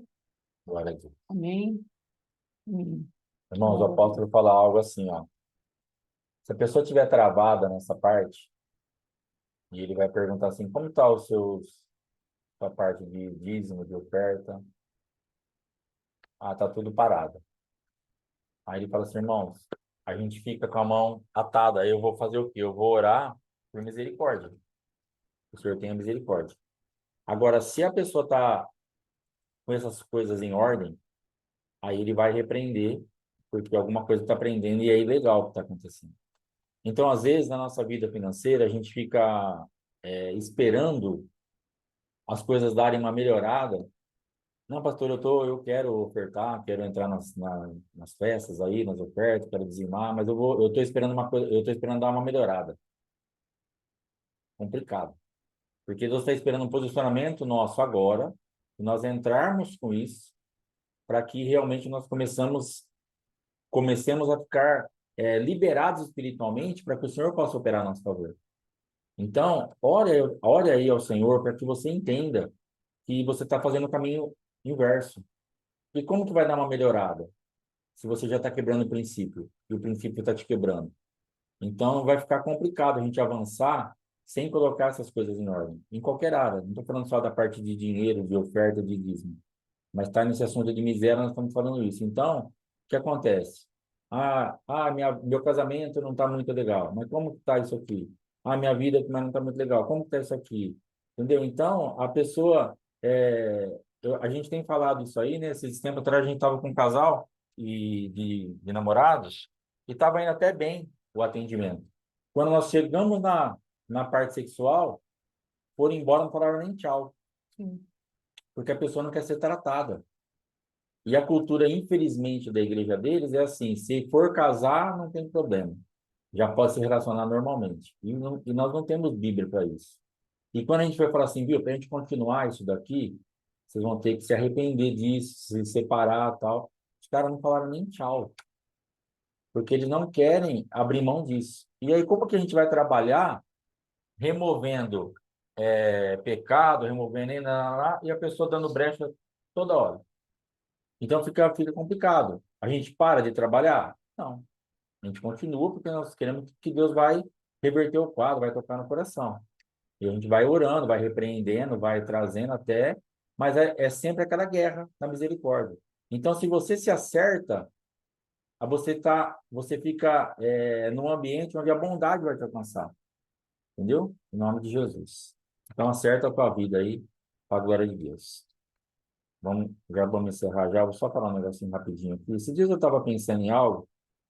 Glória a Deus. Amém. Amém. Irmãos, o apóstolo fala algo assim, ó. Se a pessoa estiver travada nessa parte, e ele vai perguntar assim, como está sua parte de dízimo, de oferta? Ah, tá tudo parado. Aí ele fala assim, irmãos, a gente fica com a mão atada. Aí eu vou fazer o quê? Eu vou orar por misericórdia. O Senhor tenha misericórdia. Agora, se a pessoa está com essas coisas em ordem, aí ele vai repreender, porque alguma coisa está aprendendo e é ilegal o que está acontecendo. Então, às vezes, na nossa vida financeira, a gente fica esperando as coisas darem uma melhorada. Não, pastor, eu quero ofertar, quero entrar nas festas aí, nas ofertas, quero dizimar, mas eu estou esperando uma coisa, eu estou esperando dar uma melhorada. Complicado. Porque Deus está esperando um posicionamento nosso agora, e nós entrarmos com isso, para que realmente nós comecemos a ficar liberados espiritualmente para que o Senhor possa operar a nosso favor. Então, ore aí ao Senhor para que você entenda que você está fazendo o caminho inverso. E como que vai dar uma melhorada? Se você já está quebrando o princípio, e o princípio está te quebrando. Então, vai ficar complicado a gente avançar sem colocar essas coisas em ordem. Em qualquer área. Não estou falando só da parte de dinheiro, de oferta, de dízimo. Mas está nesse assunto de miséria, nós estamos falando isso. Então, o que acontece? Meu casamento não está muito legal. Mas como está isso aqui? Minha vida mas não está muito legal. Como está isso aqui? Entendeu? Então, a pessoa... a gente tem falado isso aí, né? Esses tempos atrás a gente estava com um casal de namorados e estava indo até bem o atendimento. Quando nós chegamos na parte sexual, foram embora, não falaram nem tchau. Sim. Porque a pessoa não quer ser tratada. E a cultura, infelizmente, da igreja deles é assim, se for casar, não tem problema. Já pode se relacionar normalmente. E nós não temos Bíblia para isso. E quando a gente vai falar assim, viu, para a gente continuar isso daqui, vocês vão ter que se arrepender disso, se separar e tal. Os caras não falaram nem tchau. Porque eles não querem abrir mão disso. E aí, como que a gente vai trabalhar removendo pecado, removendo e a pessoa dando brecha toda hora? Então fica complicado. A gente para de trabalhar? Não. A gente continua porque nós queremos que Deus vai reverter o quadro, vai tocar no coração. E a gente vai orando, vai repreendendo, vai trazendo até, mas é sempre aquela guerra na misericórdia. Então, se você se acerta, você fica num ambiente onde a bondade vai te alcançar. Entendeu? Em nome de Jesus. Então, acerta a tua vida aí, para a glória de Deus. Já vamos encerrar já, vou só falar um negocinho rapidinho aqui. Esses dias eu estava pensando em algo,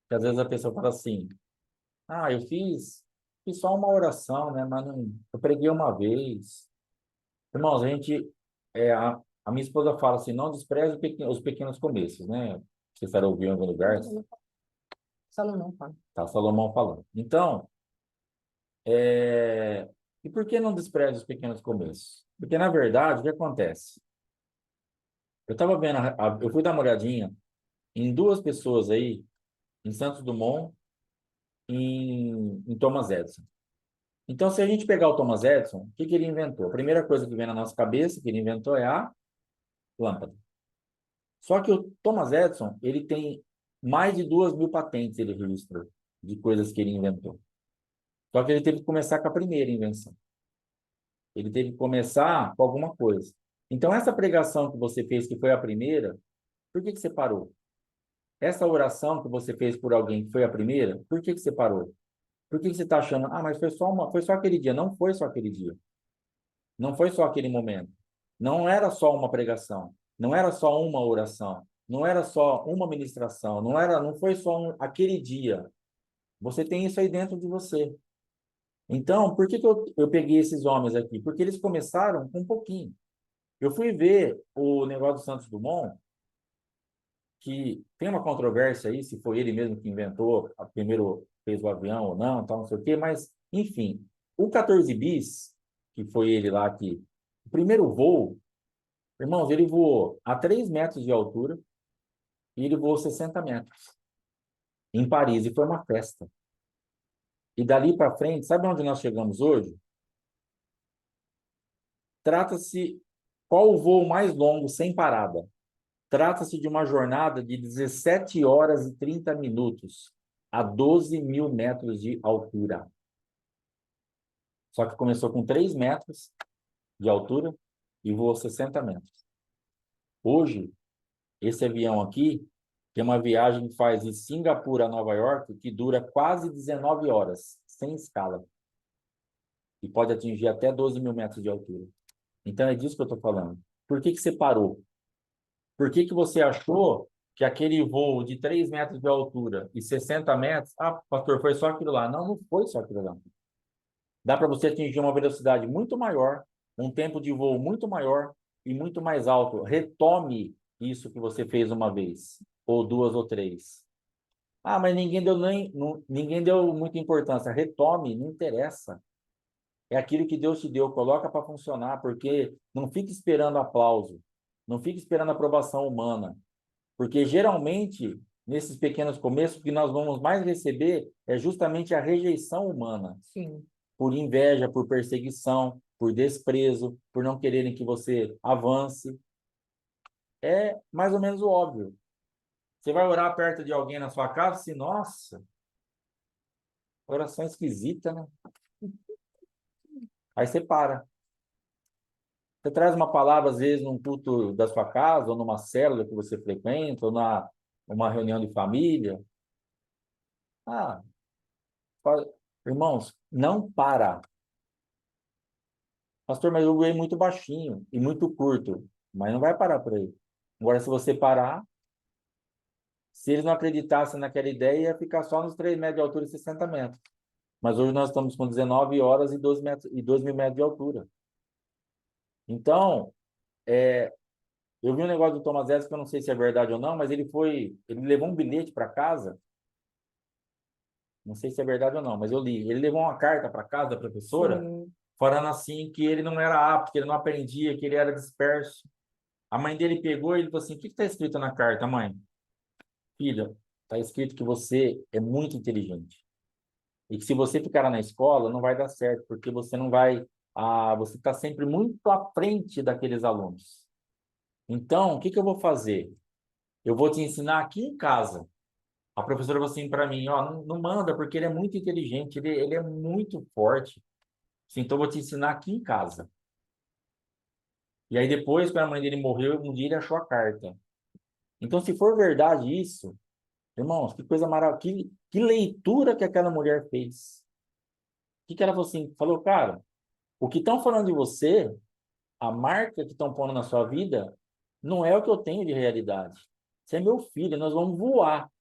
que às vezes a pessoa fala assim, eu fiz só uma oração, né? Mas não, eu preguei uma vez. Irmãos, a minha esposa fala assim, não despreze os pequenos começos, né? Você estará ouvindo em algum lugar? Salomão fala. Tá Salomão falando. Então, e por que não despreze os pequenos começos? Porque, na verdade, o que acontece? Eu estava vendo, eu fui dar uma olhadinha em duas pessoas aí, em Santos Dumont, em Thomas Edison. Então, se a gente pegar o Thomas Edison, o que ele inventou? A primeira coisa que vem na nossa cabeça que ele inventou é a lâmpada. Só que o Thomas Edison, ele tem mais de 2.000 patentes, ele registrou, de coisas que ele inventou. Só que ele teve que começar com a primeira invenção. Ele teve que começar com alguma coisa. Então, essa pregação que você fez, que foi a primeira, por que você parou? Essa oração que você fez por alguém que foi a primeira, por que você parou? Por que você está achando, mas foi só aquele dia? Não foi só aquele dia. Não foi só aquele momento. Não era só uma pregação. Não era só uma oração. Não era só uma ministração. Não foi só aquele dia. Você tem isso aí dentro de você. Então, por que eu peguei esses homens aqui? Porque eles começaram com um pouquinho. Eu fui ver o negócio do Santos Dumont, que tem uma controvérsia aí, se foi ele mesmo que inventou, primeiro fez o avião ou não, tal, não sei o quê, mas, enfim, o 14 bis, que foi ele lá que, o primeiro voo, irmãos, ele voou a 3 metros de altura e ele voou 60 metros em Paris, e foi uma festa. E dali para frente, sabe onde nós chegamos hoje? Trata-se, qual o voo mais longo sem parada? Trata-se de uma jornada de 17 horas e 30 minutos a 12.000 metros de altura. Só que começou com 3 metros de altura e voou 60 metros. Hoje, esse avião aqui tem uma viagem que faz de Singapura a Nova York que dura quase 19 horas, sem escala. E pode atingir até 12.000 metros de altura. Então é disso que eu estou falando. Por que você parou? Por que você achou que aquele voo de 3 metros de altura e 60 metros, pastor, foi só aquilo lá? Não, não foi só aquilo lá. Dá para você atingir uma velocidade muito maior, um tempo de voo muito maior e muito mais alto. Retome isso que você fez uma vez, ou duas ou três. Mas ninguém deu muita importância. Retome, não interessa. É aquilo que Deus te deu, coloca para funcionar, porque não fique esperando aplauso, não fique esperando aprovação humana. Porque geralmente, nesses pequenos começos, o que nós vamos mais receber é justamente a rejeição humana. Sim. Por inveja, por perseguição, por desprezo, por não quererem que você avance. É mais ou menos o óbvio. Você vai orar perto de alguém na sua casa, assim, nossa, oração esquisita, né? Aí você para. Você traz uma palavra, às vezes, num culto da sua casa, ou numa célula que você frequenta, ou numa reunião de família. Ah, irmãos, não para. Pastor, mas eu ganhei muito baixinho e muito curto. Mas não vai parar por aí. Agora, se você parar, se eles não acreditassem naquela ideia, ia ficar só nos 3 metros de altura e 60 metros. Mas hoje nós estamos com 19 horas e 12 metros, e 2.000 metros de altura. Então, eu vi um negócio do Thomas Edison, que eu não sei se é verdade ou não, mas ele levou um bilhete para casa, não sei se é verdade ou não, mas eu li. Ele levou uma carta para casa da professora, falando assim que ele não era apto, que ele não aprendia, que ele era disperso. A mãe dele pegou e ele falou assim, o que está escrito na carta, mãe? Filha, está escrito que você é muito inteligente. E que se você ficar na escola, não vai dar certo, porque você não vai... você está sempre muito à frente daqueles alunos. Então, o que eu vou fazer? Eu vou te ensinar aqui em casa. A professora falou assim para mim, não manda, porque ele é muito inteligente, ele é muito forte. Assim, então, eu vou te ensinar aqui em casa. E aí, depois, quando a mãe dele morreu, um dia ele achou a carta. Então, se for verdade isso, irmãos, que coisa maravilhosa, que leitura que aquela mulher fez. O que ela falou assim? Falou, cara, o que estão falando de você, a marca que estão pondo na sua vida, Não é o que eu tenho de realidade. Você é meu filho, nós vamos voar.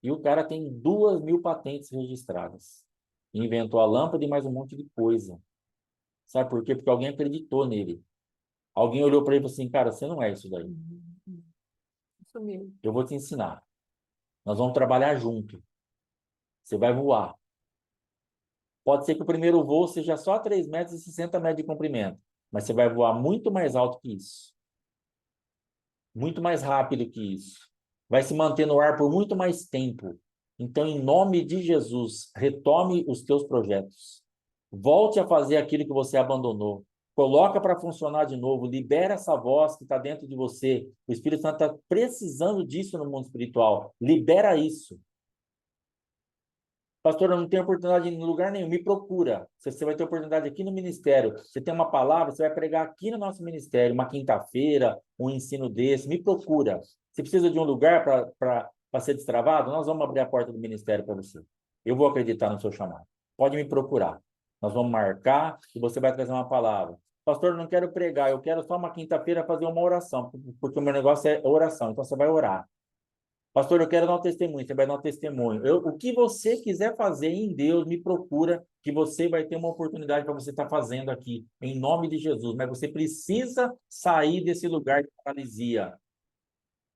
E o cara tem 2.000 patentes registradas. Inventou a lâmpada e mais um monte de coisa. Sabe por quê? Porque alguém acreditou nele. Alguém olhou para ele e falou assim, cara, você não é isso daí. Isso mesmo. Eu vou te ensinar. Nós vamos trabalhar junto. Você vai voar. Pode ser que o primeiro voo seja só 3 metros e 60 metros de comprimento, mas você vai voar muito mais alto que isso. Muito mais rápido que isso. Vai se manter no ar por muito mais tempo. Então, em nome de Jesus, retome os teus projetos. Volte a fazer aquilo que você abandonou. Coloca para funcionar de novo. Libera essa voz que está dentro de você. O Espírito Santo está precisando disso no mundo espiritual. Libera isso. Pastor, eu não tenho oportunidade em lugar nenhum. Me procura. Você vai ter oportunidade aqui no ministério. Você tem uma palavra, você vai pregar aqui no nosso ministério, uma quinta-feira, um ensino desse. Me procura. Você precisa de um lugar para ser destravado? Nós vamos abrir a porta do ministério para você. Eu vou acreditar no seu chamado. Pode me procurar. Nós vamos marcar e você vai trazer uma palavra. Pastor, eu não quero pregar, eu quero só uma quinta-feira fazer uma oração, porque o meu negócio é oração. Então você vai orar. Pastor, eu quero dar um testemunho, você vai dar um testemunho. O que você quiser fazer em Deus, me procura, que você vai ter uma oportunidade para você estar fazendo aqui, em nome de Jesus. Mas você precisa sair desse lugar de paralisia.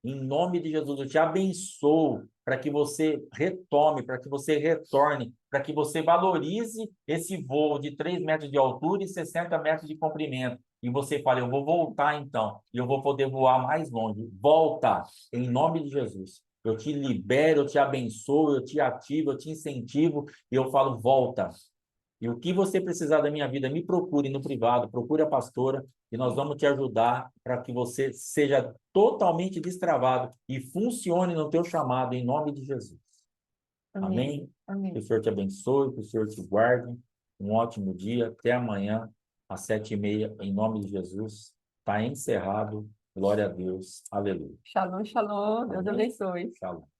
Em nome de Jesus, eu te abençoo para que você retome, para que você retorne, para que você valorize esse voo de 3 metros de altura e 60 metros de comprimento. E você fala, eu vou voltar então, e eu vou poder voar mais longe. Volta, em nome de Jesus. Eu te libero, eu te abençoo, eu te ativo, eu te incentivo, e eu falo, volta. E o que você precisar da minha vida, me procure no privado, procure a pastora, e nós vamos te ajudar para que você seja totalmente destravado e funcione no teu chamado, em nome de Jesus. Amém? Amém. Que o Senhor te abençoe, que o Senhor te guarde. Um ótimo dia. Até amanhã, às 7h30, em nome de Jesus. Está encerrado. Glória a Deus. Aleluia. Shalom, shalom. Deus Amém. abençoe. Shalom.